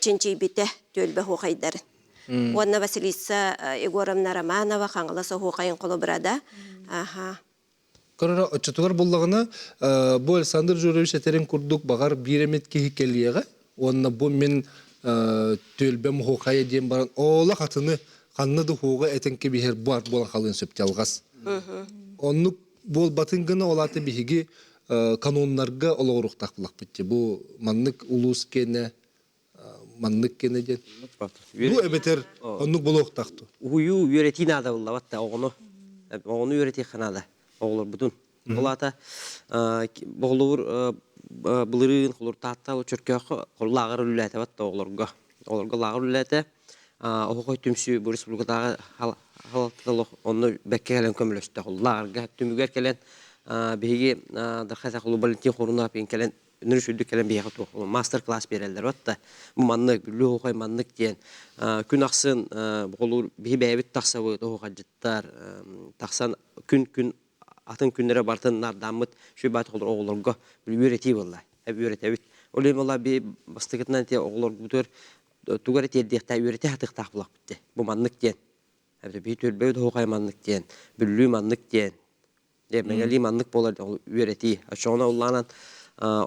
[SPEAKER 6] чинчей біті төлбе оғайдарын. Онна Василиса Егоровна Романова қаңыласы оғуқайын қолыбырада. Аха.
[SPEAKER 1] Корора очтугар буллагына бу Александр Журович этерин курдук багар биремет ки келиега. Онна бу мен төлбем хокая дем баран ола хатыны канны ду хога этенке бихер бар болан халын сөптө алгас. Онну бол батынгына олаты биһиги каноннарга олоруктак булак битти. Бу маннык улус кене маннык кене ден. Бу эбетер онну болоктакту.
[SPEAKER 2] Уyu üretine de bulla vatta onu üreti kanada. Oğulur budun. Olata boğulur bulurun olur tahta o çörkök lağır ülete vatta oğulurga. Oğulurga lağır ülete. O koy tümsü bu respublikada halatlı onu bekke gelen kömülöste. Lağırga tümüger gelen bihigi darxata kulu Valentin Xoruna pin gelen nürüşüldü gelen bihiga to master class bererler vatta. Bu manlık bilü koy manlık diyen gün aksın boğulur bihi beybit taksavı o hacettar taksan gün Atın günlere bartın nardamıt şu bat olur oğullarga bir üretiyi vallahi hep üretebit. Olay vallahi bir bastıkından te oğullar budur tugar etdikte üreti hatık taqblaq bitti. Bu manlık diyen. Hep bir tölbey de hoqay manlık diyen, büllü manlık diyen. Demeli manlık bolar üreti. Aşağına ullanan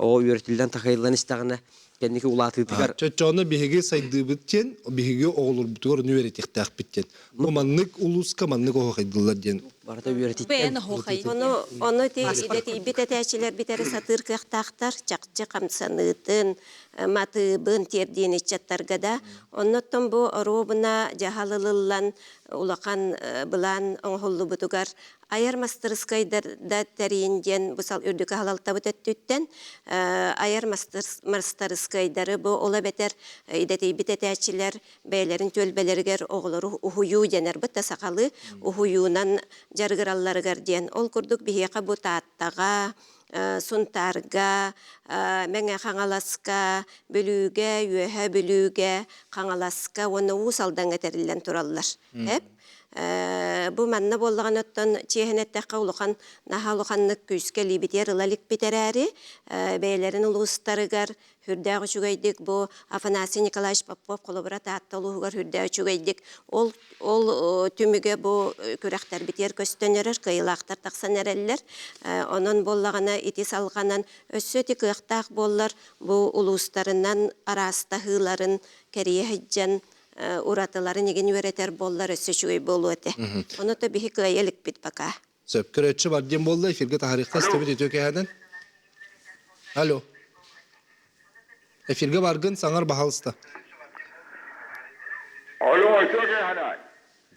[SPEAKER 2] o üretilden takayılan istağına kendiki ulatı tıkar.
[SPEAKER 1] Çöçöğüne bihege saydığı bitten, bihege oğulur budur üretik taq bitten. Bu manlık uluska manlık hoqaydılar diyen.
[SPEAKER 2] Barda üretik.
[SPEAKER 5] Ben hoqay.
[SPEAKER 6] Onu te ideti biteteçiler bitere satır kıhtaqtar, çaqçı qamsanıtın, matıbın terdiğini çattargada. Onnottun bu robuna jahalılıllan, ulaqan bilan oğullu butugar. Ayar mastırıskayda terinden bu sal ürdükü halalta bütettütten, ayar mastırıskaydarı bu ola beter ideti biteteçiler beylerin tölbeleriger oğulları uhuyu dener. Bitta sakalı uhuyunan жаргыралларыгар диэн. Ол курдук биһиэхэ бу тааттаға, сунтарга, мәңе қаңаласка, бүлүүгэ, үөһэ бүлүүгэ, қаңаласка, оны уусалдан этерилен тураллар. Бу манна боллаган оттон чиэһинэттээхэ улухан, наха улуханнык күүскэ либитер ылалик битерээри, бэйэлэрин улуустарыгар, хүрдээҕи чугайдык бу Афанасий Николаевич Попов колобура таатталуугар хүрдээҕи чугайдык. Ол түмүгө бу күрэхтер битер көстөнөрөр, кыйылаахтар тахсан эреллер. Онон боллагана ити салганан өссөти кыахтаах боллар бу улуустарынан араста хыыларын керие хыджан уратыларын еген үеретер боллар өссө чугай болу эте. Оны то бихи кыайелик бит бака.
[SPEAKER 1] Сөп көрөтчү барден болду, эфирге тарихка стебит өтөкөһәден. Алло. Эфирге баргын саңар бахалыста.
[SPEAKER 8] Алло, өтөкөһәден.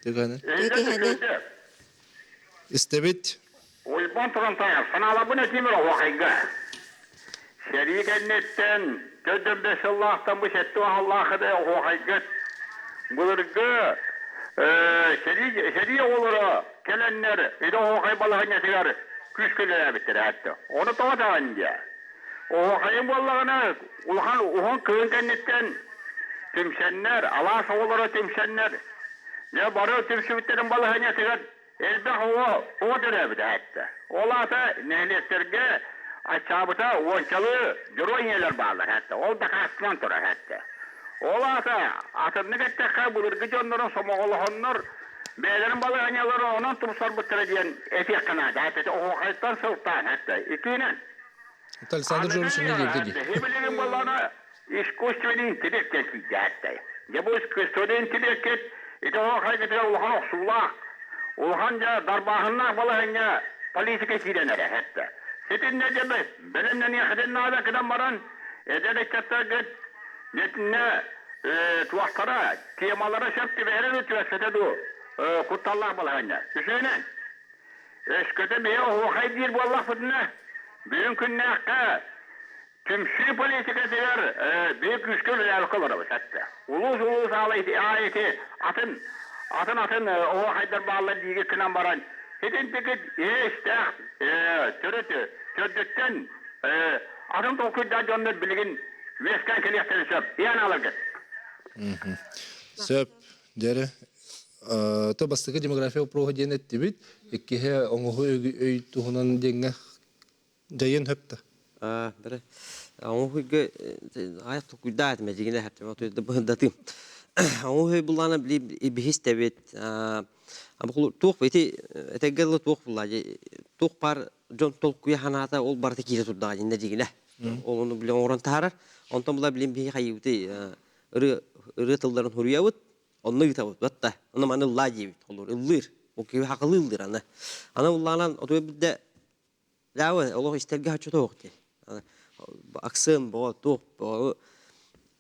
[SPEAKER 1] Өтөкөһәден. Стебит.
[SPEAKER 8] Ойбан тұран таяр, санала бұны темір оғайға. Шерикеннеттен, көдім бесіллахтан бұш әтті Аллахыды оғайға. Бұлырғы, шерик олыры келеннер, үйді оғай балығын етігер, күш көлер әбіттір әтті. Оны тоға таған де. Оғайын болығына, оған күйінкеннеттен, түмшеннер, алас олыры түмшеннер, не бары түмшібіттерін балығын етігер, Elbe o dönemde hatta. Olata nehletlerge açabıta onçalı droneler bağlar hatta. O da kasman tura hatta. Olata atırnık ettekka bulur gücünlerin somoğuluğunlar beylerin balığınyaları onun tumsar bıttırı diyen etik kanadı hatta. O kayıttan sultan hatta. İkinen.
[SPEAKER 1] Alexander Jorus'un girdi diye.
[SPEAKER 8] Hepelerin balığına искусственный интеллект etki hatta. Ya bu искусственный интеллект ite o kayıtı ulan oksullah. Улханжа дарбахынна балахынга политика сиренере хетте. Сетин не дебе, белемнен яхден ада кыдан баран, эдереккетте гет, нетинне туақтара, темалара шепти верен өтүвесете ду, кутталлах балахынга. Үсөнен, өскөте бeye оғай дир боллах бұдына, бүгін күнне аққа, түмші политика дегер, бейік үскөл әлқылары бұсатты. Улус айеті, Atın o haydar bağlar diye kınan baran. Hedin tıkıt işte törütten atın dokuyda canlı bilgin veskan keliyakları söp. Yani alır git.
[SPEAKER 1] Söp. Dere. To bastıkı demografiya proje netti bit. Ekkihe onuhu öy tuhunan denge jayen höpta.
[SPEAKER 2] Bere. Onuhu ayat dokuyda etmeyeceğine her zaman da bıhındatım. Onu bulana bihis tebet. Ama kulu tuğ beti eteggerli tuğ bulaca. Tuğ par John Tolkuya hanata ol barda kire tudda ne digine. Onu bilen oran tarar. Ondan bula bilen bihi hayuti ırı tılların huriyavut. Onu yutavut batta. Onu manı laji olur. Illir. O gibi haklı illir ana. Ana bulanan o da bir de lava Allah isterge haçı tuğ ki. Aksın bu tuğ bu.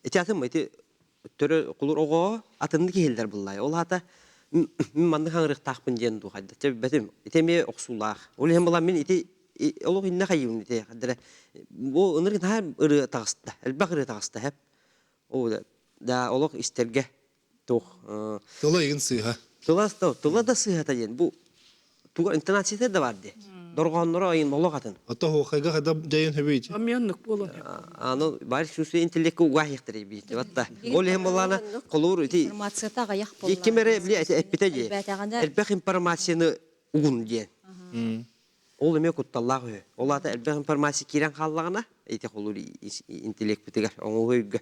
[SPEAKER 2] Etiyatım eti Törü kulur oğo atındı kehiller bullay. Ol hata mandı hanırıq taqpın jen du hayda. Tabi betim iteme oqsullah. Ol hem bulan men iti olu inne kayın ite hadra. Bu ınırın ha ırı tağısta. Elbaq ırı tağısta hep. O da olu isterge toq.
[SPEAKER 1] Tola yığın sığha.
[SPEAKER 2] Tola da sığha ta jen. Bu tuğa internatsiyete de vardı. Dorğanlara ayın olu qatın.
[SPEAKER 1] Ata hoqayga hada jayen höbeyci.
[SPEAKER 3] Amyanlık bolun.
[SPEAKER 2] Ano bari şu intellekti uğahiqtiri bi. Vatta. Ol hem bulana qolur iti
[SPEAKER 5] Информацията гаяқ болла.
[SPEAKER 2] Iki mere bile etpite diye. Elbek informasyonu ugun diye. Ol eme kuttallah hoy. Ola da elbek informasyon kiran xallağına ite olur intellekt bitigar. Onu hoyga.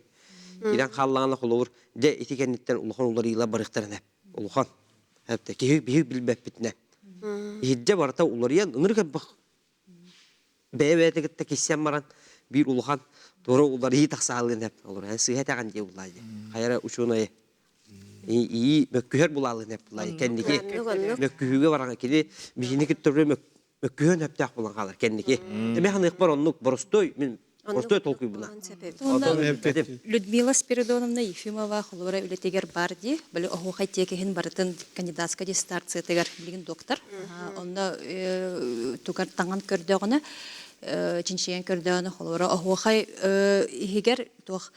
[SPEAKER 2] Kiran xallağına olur. De iti kennetten uluhan uları ila barıqtaran hep. Uluhan. Hep de ki bilbep bitne. Hidde barata uları yan ınırga bak. Beyvete gitti kişen maran bir uluhan. Doğru uları iyi taqsağılın hep olur. Yani sıhhat ağan diye ulaydı. Hayara uçuğuna iyi mökküher bulalım hep bulay kendiki mökkühüge varan kili bihiniki türlü mökkühön hep tak bulan kalır kendiki deme hanık var onluk borostoy толкуй buna
[SPEAKER 5] Людмила Спиридоновна Ефимова холора үлетегер барди биле охуха текехин бартын кандидатска диссертация тегер билген доктор онда тугар таңан көрдөгөнө чинчиен көрдөгөнө холора охуха егер тох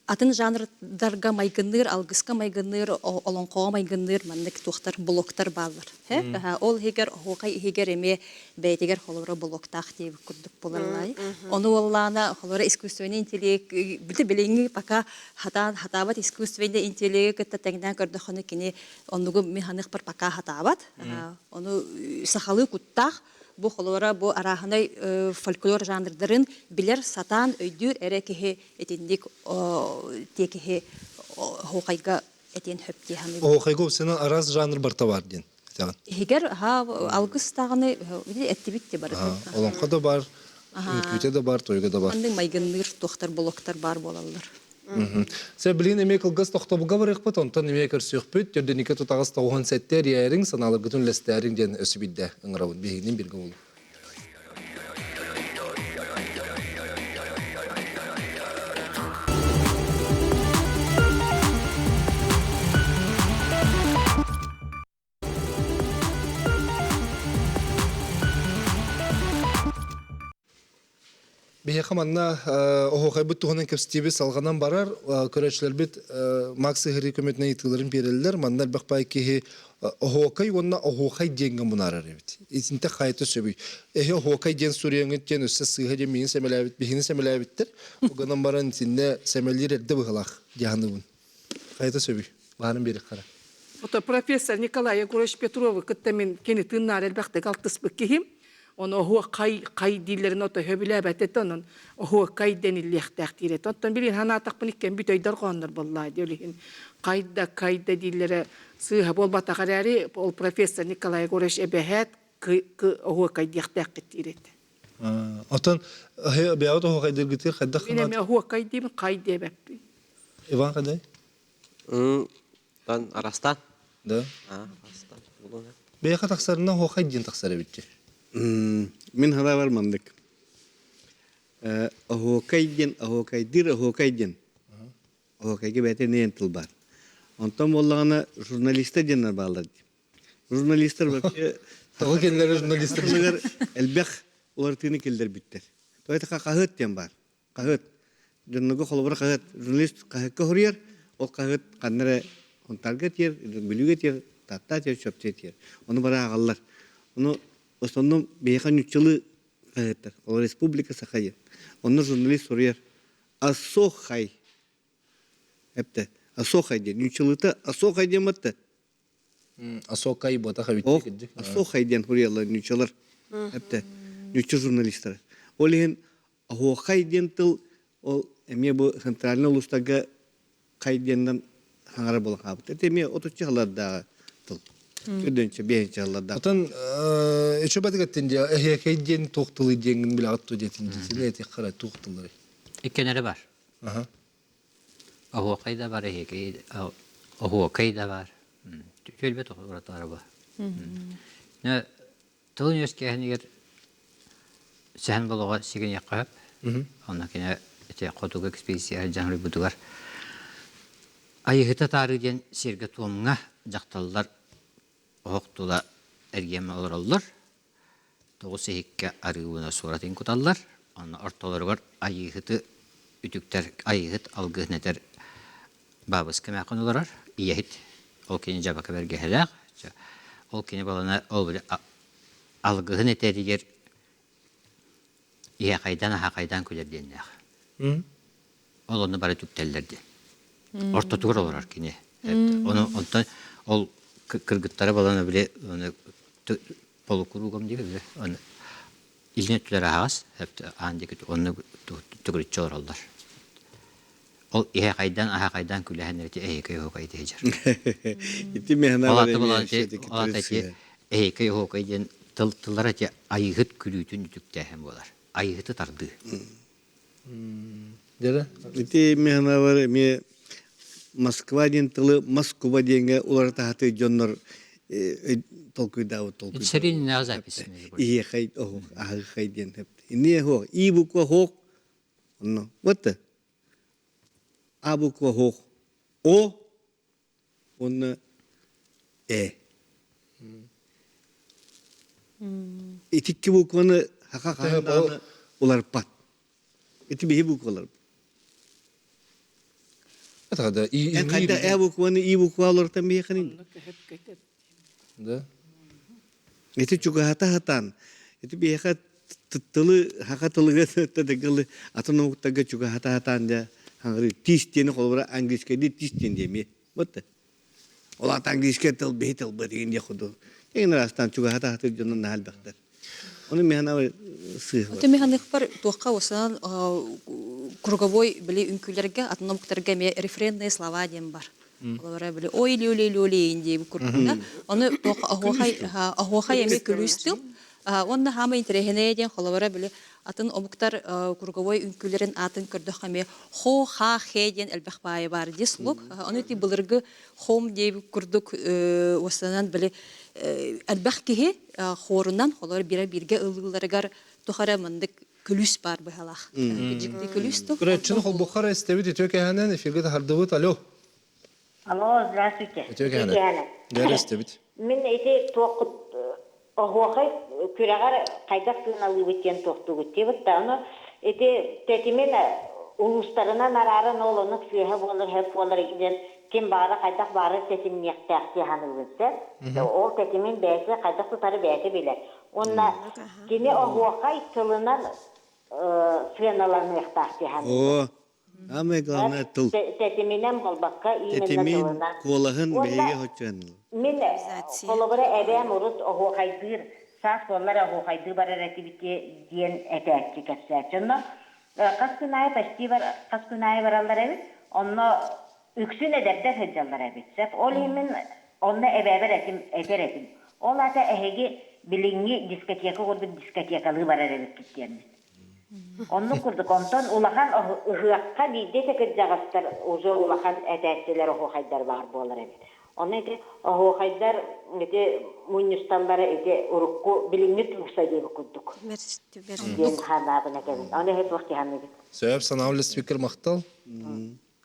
[SPEAKER 5] атын жанрдарға майгынныр, алгыска майгынныр, олонқоға майгынныр, маннык тухтар блоктар баллар. Ол хегер хоқай хегер эме бәйтегер холора блоктах деп күрдік боларлай. Оны оллана холора искусственный интеллект билде билеңи пока хатабат искусственный интеллект кытта тәңнән көрдө хоны кини онугу механик бар пока хатабат. Оны сахалы куттах бу холора бу арахынай фольклор жанрдарын билер сатан өйдүр эрекеhe этиндик текеhe хоқайга этен хөпти ханы.
[SPEAKER 1] Хоқайго сенен араз жанр барта бар ден.
[SPEAKER 5] Хигер алгыс тагыны эттибит те бар.
[SPEAKER 1] Олонқа да бар, күте да бар, тойга да бар.
[SPEAKER 5] Андый майгынныр тохтар блоктар бар болалар.
[SPEAKER 1] Сен билин эмек кылгыс тохтобуга бар экпет, онтан эмекер сүйөкпүт, жерденике тутагыс тауган сеттер ярың, саналыр гүтүн лестериң ден өсүбидде ыңырабын бегинин бирге болу. Бехе манна охой бут тугунан кепстиби салганан барар көрөчлөр бит Макс Игорь көмөтүнө итилерин берелдер. Мандар бакпай ки охой онна охой денге мунарар бит. Исинте хайты сөбүй. Охой ден суреңит ден өссө сыга ден мени семелебит, бихини семелебиттер. Уганан баран синне семелир эрде быгалак жаһаныбын. Хайты сөбүй. Барын бери кара.
[SPEAKER 3] Ото профессор Николай Егорович Петров кыттамин кени тыннар элбакты галтыспык кихим. Оны оһуа кай дилерин ото хөбүләбәт онон оһуа кай дениллехтәк тирет. Оттон билин ханатакпын иккен бүт өйдөр коннор боллай дөлихин. Кайда дилере сыха болбата карари ол профессор Николай Егорович эбәһәт оһуа кай дехтәк тирет.
[SPEAKER 1] Оттон бәут охой дилгитер хадда
[SPEAKER 3] Мен
[SPEAKER 1] ханат.
[SPEAKER 3] оһуа кай дим кай дебеп.
[SPEAKER 1] Иван кадай?
[SPEAKER 2] Тан Арастан.
[SPEAKER 1] Да.
[SPEAKER 2] Арастан. Булуна.
[SPEAKER 1] Бәйха таксарына охой дин таксары битти.
[SPEAKER 7] Min hada var mandık. Ahokayden, ahokaydir, ahokayden. Ahokayge bete ne entil bar. Ondan bollağına jurnalistler denler bağlardı. Jurnalistler bakıyor.
[SPEAKER 1] Tağı kendileri jurnalistler.
[SPEAKER 7] Bunlar elbek olartığını kelder bitler. Toyta kahıt den var. Kahıt. Dönüge kolubara kahıt. Jurnalist kahıt kahırıyor. O kahıt kanlara ontarget yer, bölüget yer, tattat yer, çöptet yer. Onu bara ağallar. Onu Основном бейхан училы это, ол республика Сахая. Он журналист соруяр. Асохай. Эпте, асохай ден. Училыта асохай ден матта.
[SPEAKER 1] Асокай бота хавитти.
[SPEAKER 7] Асохай ден хуриялар училар. Эпте, учил журналисттар. Олеген ахохай ден тыл ол эме бу центральный улустага кайдендан хаңара болан хабыт. Это эме отучаларда тыл. Көдөнчө бейинче алларда.
[SPEAKER 1] Отан эче бадыгаттен же эхекей ден токтулы деңин биле атту детин силе эти кара токтулары.
[SPEAKER 4] Иккенери бар. Ahokay da var, ahokay da var. Tölbet oratları var. Ne tılın yöskehiniger sen balağa sigen yakap. Ondan kine ete kotuga ekspedisiya janrı budugar. Ayıhıta tarihden serge tuğumuna jaktallar oqtula ergeme olurlar. Doğusu hikke arıgına suratın kutallar. Onun ortaları var ayıhıtı ütükter ayıhıt algıhneter babız kime akın olarar. İyehit o kini jabaka bergehelak. O kini balana ol bile algıhneter yer İye kaydan ha kaydan külerdiğinde. Onu bari tüktellerdi. Orta tuğur olarak kini. Onu ondan ol kırgıtlara balana bile onu polukurugam diye bile onu ilnetler ağız hep andaki onu tükürücü olurlar. Ol ihe kaydan aha kaydan külehenleri eheke hokay diyecek.
[SPEAKER 7] İti mehna var.
[SPEAKER 4] Olataki eheke hokay diyen tıllara ki ayıhıt külütün tükte hem bolar. Ayıhıtı tardı.
[SPEAKER 1] Dere?
[SPEAKER 7] İti mehna var. Mi Moskva diyen tılı Moskva diyenge ular tahtı jonlar tolkuyda o tolkuyda.
[SPEAKER 4] Serin ne azap ismi.
[SPEAKER 7] İyi kay oh ah kay diyen hep. Niye ho? İyi bu ko ho. No. What? Abu ko ho. O onu İtikki bu konu hakikaten ular pat. İti bir bu kolar.
[SPEAKER 1] Атада
[SPEAKER 7] En kayda evukvanı ivukvalortan bir yakın.
[SPEAKER 1] Да.
[SPEAKER 7] Eti çukurata hatan. Eti bir yakat tılı hakatılıga tadagalı atanoktaga çukurata hatan da hangi tistiyeni kolbara Anglisca di tistiyen diye mi? Battı. Ola Anglisca tel behitel bariyin yakudu. En rastan çukurata hatır canın hal baktar. Onu mihana sığ.
[SPEAKER 5] Öte mеханик бар туакка осынан круговой били үнкүлерге атномуктарга ме референтные слова дем бар. Олар били ой лёле инди куркунда. Аны ахохай эме күлүстүл. Онна хама интерехене ден холовара били атын омуктар круговой үнкүлерин атын көрдөх хаме хо ха хеден элбахбай бар дислук. Аны ти былыргы хом деп курдук осынан били Әлбәхкеһе хорунан холор бирге ылгыларыгар тухара мындык күлүс бар быһалах. Җикди күлүс ту.
[SPEAKER 1] Күрәчен хол Бухара истебит итөкәһенен эфиргә хардыбыт. Алло.
[SPEAKER 9] Алло, здравствуйте.
[SPEAKER 1] Итөкәһенен. Дәр истебит.
[SPEAKER 9] Мен эти тоқыт охуахай күрәгәр кайда сыналып беткән тоқту үтеп таны эти тәтимен улустарына нарарын олоны сыйга булыр һәп булыр иден кем бары кайда бары тәтим яктакты ханыбызды. Ол тәтимен бәсе кайда тутары бәсе биле. Онна кине охуахай тылынан сыналарны яктакты ханыбыз.
[SPEAKER 7] O. Ama galna tıl.
[SPEAKER 9] Тәтименен болбакка именне
[SPEAKER 7] Tetimin
[SPEAKER 9] тылынан.
[SPEAKER 7] kolahın beyge hoçan.
[SPEAKER 9] Мен колобара эбэм урут охуахайдыр саас боллар охуахайды барар этибите диен этээчи кэпсээчонно каскынай почти бар каскынай баралар эбит онно үксүн эдердер хэджаллар эбитсеп ол имин онно эбэбер этим этер этим ол ата эһеги билинги дискотека курдук дискотекалы барар эбит киттиен онно курдук онтон улахан ыгыакка бийде текер жагастар уже улахан этээчилер охуахайдар бар болар эбит Оны эти охуахайдар эти муйнусталлары эти урукку билиңнит усайдык куддук. Ден ханабына кебин. Аны хет вакыт ханыбы.
[SPEAKER 1] Сөйөп санаулы спикер мактал.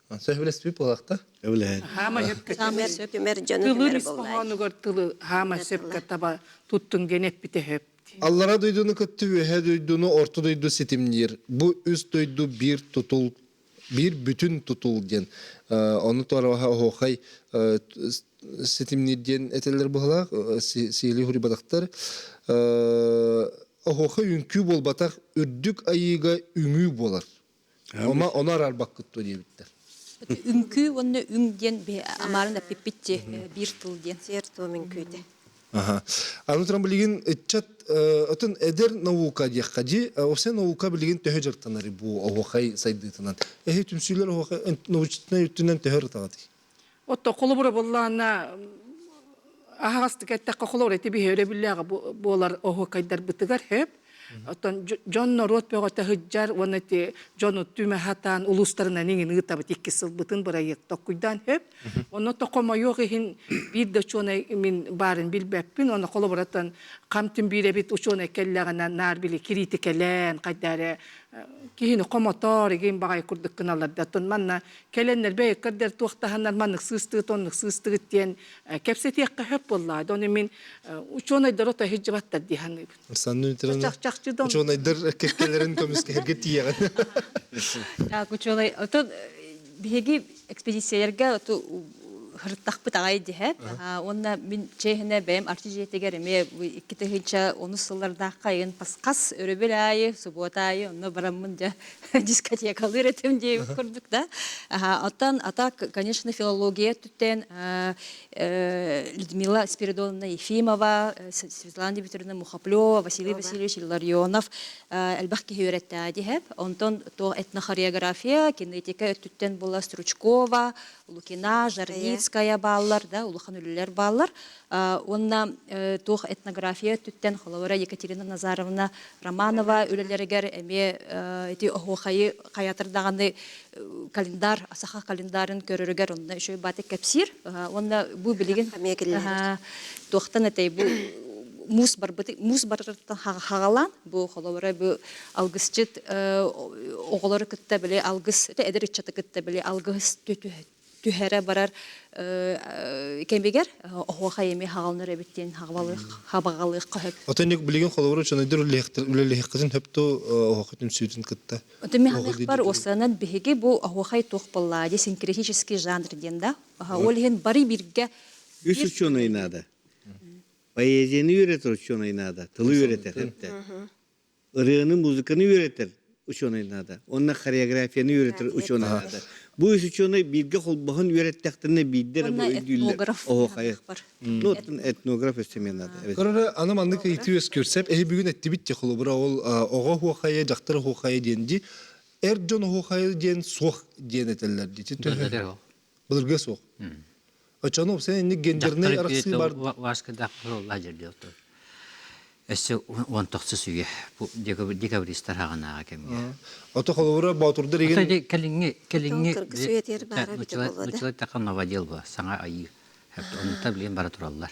[SPEAKER 1] Сөйөп спикер булакта.
[SPEAKER 7] Öyle.
[SPEAKER 3] Хама хепке
[SPEAKER 6] Самер төмер жаны
[SPEAKER 3] тылыр
[SPEAKER 6] төмер боллай.
[SPEAKER 3] испаханугар тылы хама сепке таба туттун генеп бите хеп.
[SPEAKER 1] Аллара дойдуну көттү, хэ дойдуну орто дойду сетимнир. Бу үс дойду бир тутул, бир бүтүн тутул ден. Onu toraha hohay setimnidyen eteller buhala sili huri badaktar hohay ünkü bol batak ürdük ayıga üngü bolar. Ama ona arar bakkıttı diye bitler.
[SPEAKER 5] Үнкү онны үңден амарын апипитте бир тыл ден.
[SPEAKER 6] Сер томин күйде.
[SPEAKER 1] Ага. Анутран билген чат отын эдер наука дияққади, осе наука билген төһөжертанары бу хоhay сайдытынан. Түмсүйлер хохай научтына үттүнен төһөр тагады.
[SPEAKER 3] Отто колобура боллана ахасты кеттакка колор эти биһөре биллага болар охо кайдар бытыгар хеп. Оттон Джонно Ротпего тахыджар онати Джону түмө хатан улустарына неңин ытабыт 2 сыл бытын бырайык токуйдан хеп. Оны токома yok ихин бир да чона мин барын билбеппин, оны колобураттан камтын биребит учона келлагана нар били критикелен кайдары кихини комотор еген багай курдук кыналарда тон манна келеннер бей кырдер туактаханнар маннык сыстыгы тоннук сыстыгы тиен кепсетиякка хөп боллай. Оны мин учона дорота хиджбаттар диханы.
[SPEAKER 1] Санны үтерен.
[SPEAKER 3] Чакчакчыдан.
[SPEAKER 1] Учона дыр кеккелерин көмүскө херге тияган.
[SPEAKER 5] Так, учолай, ото биһиги экспедицияларга ото хырттахпыт агай диһэ. Онна мин чехне бем артижетегер эме 2-нче 10 сылларда кайын паскас өрөбөл айы, суббота айы, онно барамын да дискотекалы ретим деп көрдүк да. Оттан ата, конечно, филология түттен Людмила Спиридоновна Ефимова, Светлана Викторовна Мухаплёва, Василий Васильевич Илларионов элбахки өйрәттә диһэ. Онтон то этнохореография, кинетика түттен була Стручкова, Лукина, Жарницкая баллар, да, улахан үлелер баллар. Онна тох этнография түттен холовара Екатерина Назаровна Романова үлелерегер эме эти охохайы каятырдаганы календар, асаха календарын көрөрөгөр онна үшөй баты кепсир. Онна бу билеген тохтан этей бу мус барыттан хагалан бу холовара бу алгысчыт оголору кытта биле алгыс эдер иччаты кытта биле алгыс төтү түһәрә барар кембегер оһуаха эми хагалныр эбиттен хабагалык көһөп.
[SPEAKER 1] Отоник билеген холовор чонайдыр үлелехкызын хөптө оқытым сүйтін кытта.
[SPEAKER 5] Отымяхлык бар осанан биһиги бу оһуахай тухпаллади синкретический жанр денда. Олхен бари бирге
[SPEAKER 7] Üç uçuyorsun inada. Poeziyeni üretir uçuyorsun inada. Tılı üretir hep de. Irığını, müzikanı üretir uçuyorsun inada. Onunla koreografiyani üretir uçuyorsun inada. Bu üç uçuyorsun birge kolbağın ürettiklerine bildir bu ödüller.
[SPEAKER 5] etnograf var.
[SPEAKER 7] Notun etnograf istemeyen adı. Evet.
[SPEAKER 1] Karara anam anlık itiyoruz görsep, bugün etti bitti холобура ol oğa huakaya, jaktara huakaya diyendi. Erjon huakaya diyen soğuk diyen eteller diye. Bulurga soğuk. Açanı sen indi genderine arası var.
[SPEAKER 4] Vaska da Allah jeldi otu. Esse on toxsu suye. Bu dekabristler hagana kem.
[SPEAKER 1] Ata холобура батурда деген.
[SPEAKER 4] Ata kelinge
[SPEAKER 6] Kırgı süyeteri bara bite boladı.
[SPEAKER 4] Mutlu takan novadel bu. Sana ayı. Hep onu tabilen bara turallar.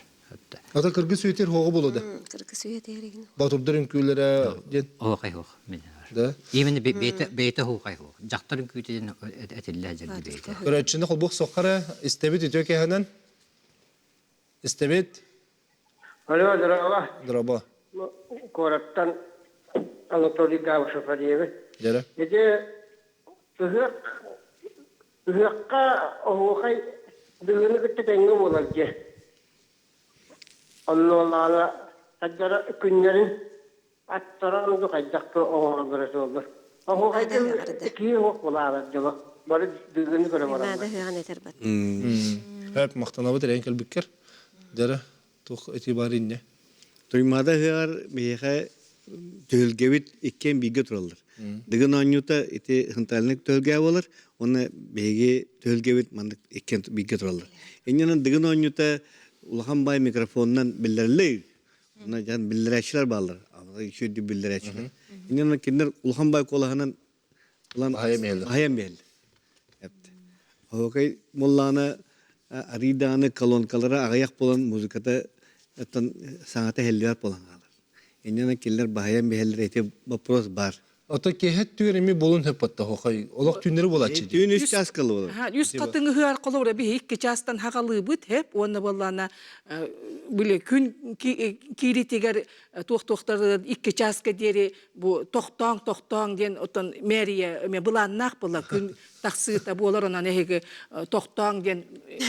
[SPEAKER 1] Ata kırgı süyeter hoğu boladı.
[SPEAKER 6] Kırgı süyeteri.
[SPEAKER 1] Baturdarin küylere diyen.
[SPEAKER 4] O kay ho.
[SPEAKER 1] Da.
[SPEAKER 4] Yemin beyte ho kay ho. Jaktarın küyten etiller jeldi beyte.
[SPEAKER 1] Öğretçinde holbuk sokkara istemit itiyor ki hemen. İstemit.
[SPEAKER 10] Alo, drama.
[SPEAKER 1] Draba.
[SPEAKER 10] Korattan Anatoly Gavşofaryevi.
[SPEAKER 1] Jere.
[SPEAKER 10] Ede Hıhka oğukay düğünü gitti denge olarca. Onlarla taccara günlerin attıran da kaçaktı oğul birisi olur. Oğukay'ın iki hoş olarlar diyor. Böyle düğünü göre var.
[SPEAKER 6] Mada hıyan eter bat.
[SPEAKER 1] Hep maqtanabı diren kelbikker. Jere. Tuq itibarinne.
[SPEAKER 7] Toymada hıyar meyhe tölgevit ikken bilgi turalır. Dıgın anyuta iti hıntalnik tölge olur. Ona beyge tölgevit mandık ikken bilgi turalır. İnyanın dıgın anyuta ulahan bay mikrofondan bildirli. Ona can bildireçler bağlar. Ama şöyle bildireçler. İnyanın kinder ulahan bay kolahanan ulan hayam belli. Hepti. Okey mullana aridanı kalonkalara ağayak bolan müzikata Atan sanata helliler polan kalır. İnyanın killer bahayan beheller eti bapros bar.
[SPEAKER 1] Ata kehet tüyerimi bolun hep atta hoqay. Olaq tünleri bolatçı.
[SPEAKER 7] Tüyün üstü askalı olur.
[SPEAKER 3] Ha, yüz katını hıyar kolora bir hik geçastan hakalı bit hep onda ballana bile gün kiri teger tohtar iki çaska deri bu tohtan diyen otan meriye me bulannak bola gün taksıta bolar ona nehege tohtan diyen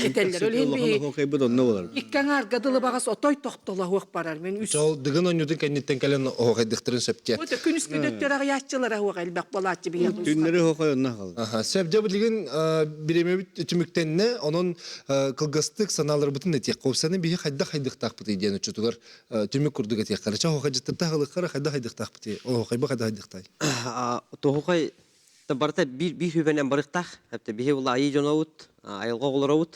[SPEAKER 3] eteller öyle bir
[SPEAKER 7] Hokay bu da ne olur?
[SPEAKER 3] ikkanar gadılı bağas otoy tohtola hoq parar men üç
[SPEAKER 1] Çal dıgın anyudun kennetten kalen hoqay diktirin sepke.
[SPEAKER 3] o da künis güdöttör yaşçılara hoq elbaq bolatçı bir
[SPEAKER 7] Tünleri hokay onunla kalır.
[SPEAKER 1] Aha, sebde bilgin biremebit tümüktenne onun kılgıstık sanalar bütün etek qopsаны bir haydak taqpıtı diyen uçutular tümük kurduk etek qaracha hoqay jittırta halıqara haydak taqpıtı. O hoqay bu haydak taqpıtı.
[SPEAKER 2] Tohukay barta bir hübenen barıqtaq. Hepte bihi ulla ayı jonavut, ayılga olaravut.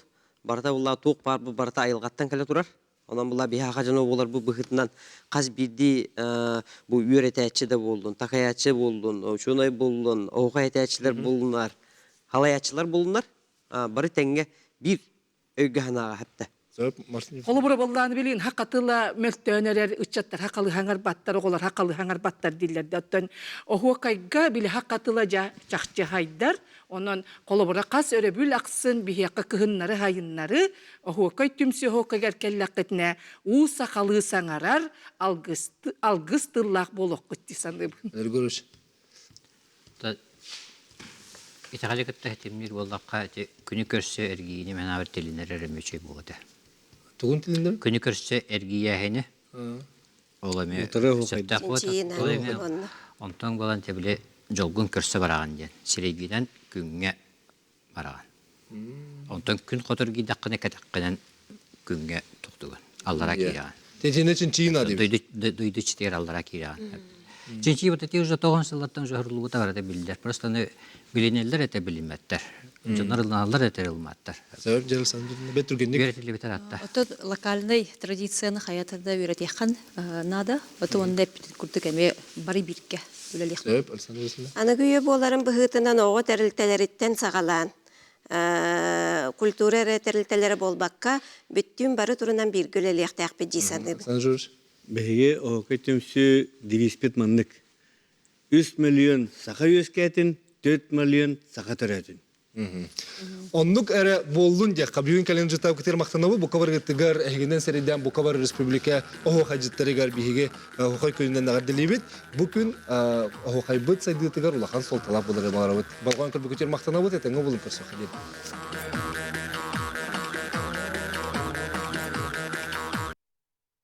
[SPEAKER 2] Barta ulla tuq bar bu barta ayılgattan kale turar. Ondan bulla bihi haqa jonov bolar bu bıhıtından qaz birdi bu üretəçi de boldun, taqayatçı boldun, şunay boldun, oğayatçılar bolunlar, halayatçılar bolunlar. Barı tenge bir öygahanağa hepte.
[SPEAKER 1] Sebep Martin.
[SPEAKER 3] Kolubura bollarını bilin hakatıla möltöneler ıçatlar hakalı hangar battar oğlar hakalı hangar battar diller dattan o huakayga bile hakatıla çakçı haydar onun kolubura kas örebül aksın bir yakka kıhınları hayınları o huakay tümsü huakaygar kellaketne u sakalı sangarar algıstırlak bolok gitti sandım.
[SPEAKER 1] Görüş.
[SPEAKER 4] İtihali kıtta hetimler vallakka günü körse ergiyini menaver telinler eremöçey boğdu.
[SPEAKER 1] Tugun tilinde mi?
[SPEAKER 4] Günü körse ergiye heni. Olamıyor.
[SPEAKER 7] Otarı hokay.
[SPEAKER 4] Septak
[SPEAKER 6] Kinçiğine
[SPEAKER 4] olamıyor.
[SPEAKER 6] onunla.
[SPEAKER 4] Ondan balan tebile jolgun körse barağın diyen. Siregiden günge barağın. Ondan gün kotor gidakkine katakkinen günge tuktugun. Allara kirağın.
[SPEAKER 1] Tecine için çiğin adı.
[SPEAKER 4] Duydu çiğer allara kirağın. Çünkü bu tetiği uzun toğun sallattan zahırlığı da var edebilirler. Prosto ne bilinirler edebilmezler. Canlarlar edebilmezler.
[SPEAKER 1] Sebep Celal Sandı'nın beturgenlik.
[SPEAKER 4] Göretili biter hatta.
[SPEAKER 5] Ото локальный традицияны хаятында үйрәтәхан нада. Ото онда күрдік әме бары бирке үлелек.
[SPEAKER 1] Sebep Alsan arasında.
[SPEAKER 6] Ana güye boların bıhıtından oğu terilteleritten sağalan. Kultura teriltelere bolbakka bütün barı turundan bir gülelek taqbedi sandım.
[SPEAKER 1] Sen George.
[SPEAKER 7] Bege hokay tümsü divispet mandık. 3 milyon saka yüzketin, 4 milyon saka töretin.
[SPEAKER 1] Оннук эре боллун же кабюн кален жутап кетер мактанабы бу кабар геттигер эгенен сериден бу кабар республика ого хаҗиттарыгар биһиге хохай күннән нагадылыбыт бу күн ого хайбыт сайдытыгар улахан солталап булыр баларыбыт. Балган кырбы кетер мактанабыт этеңе булып көрсө хәдер.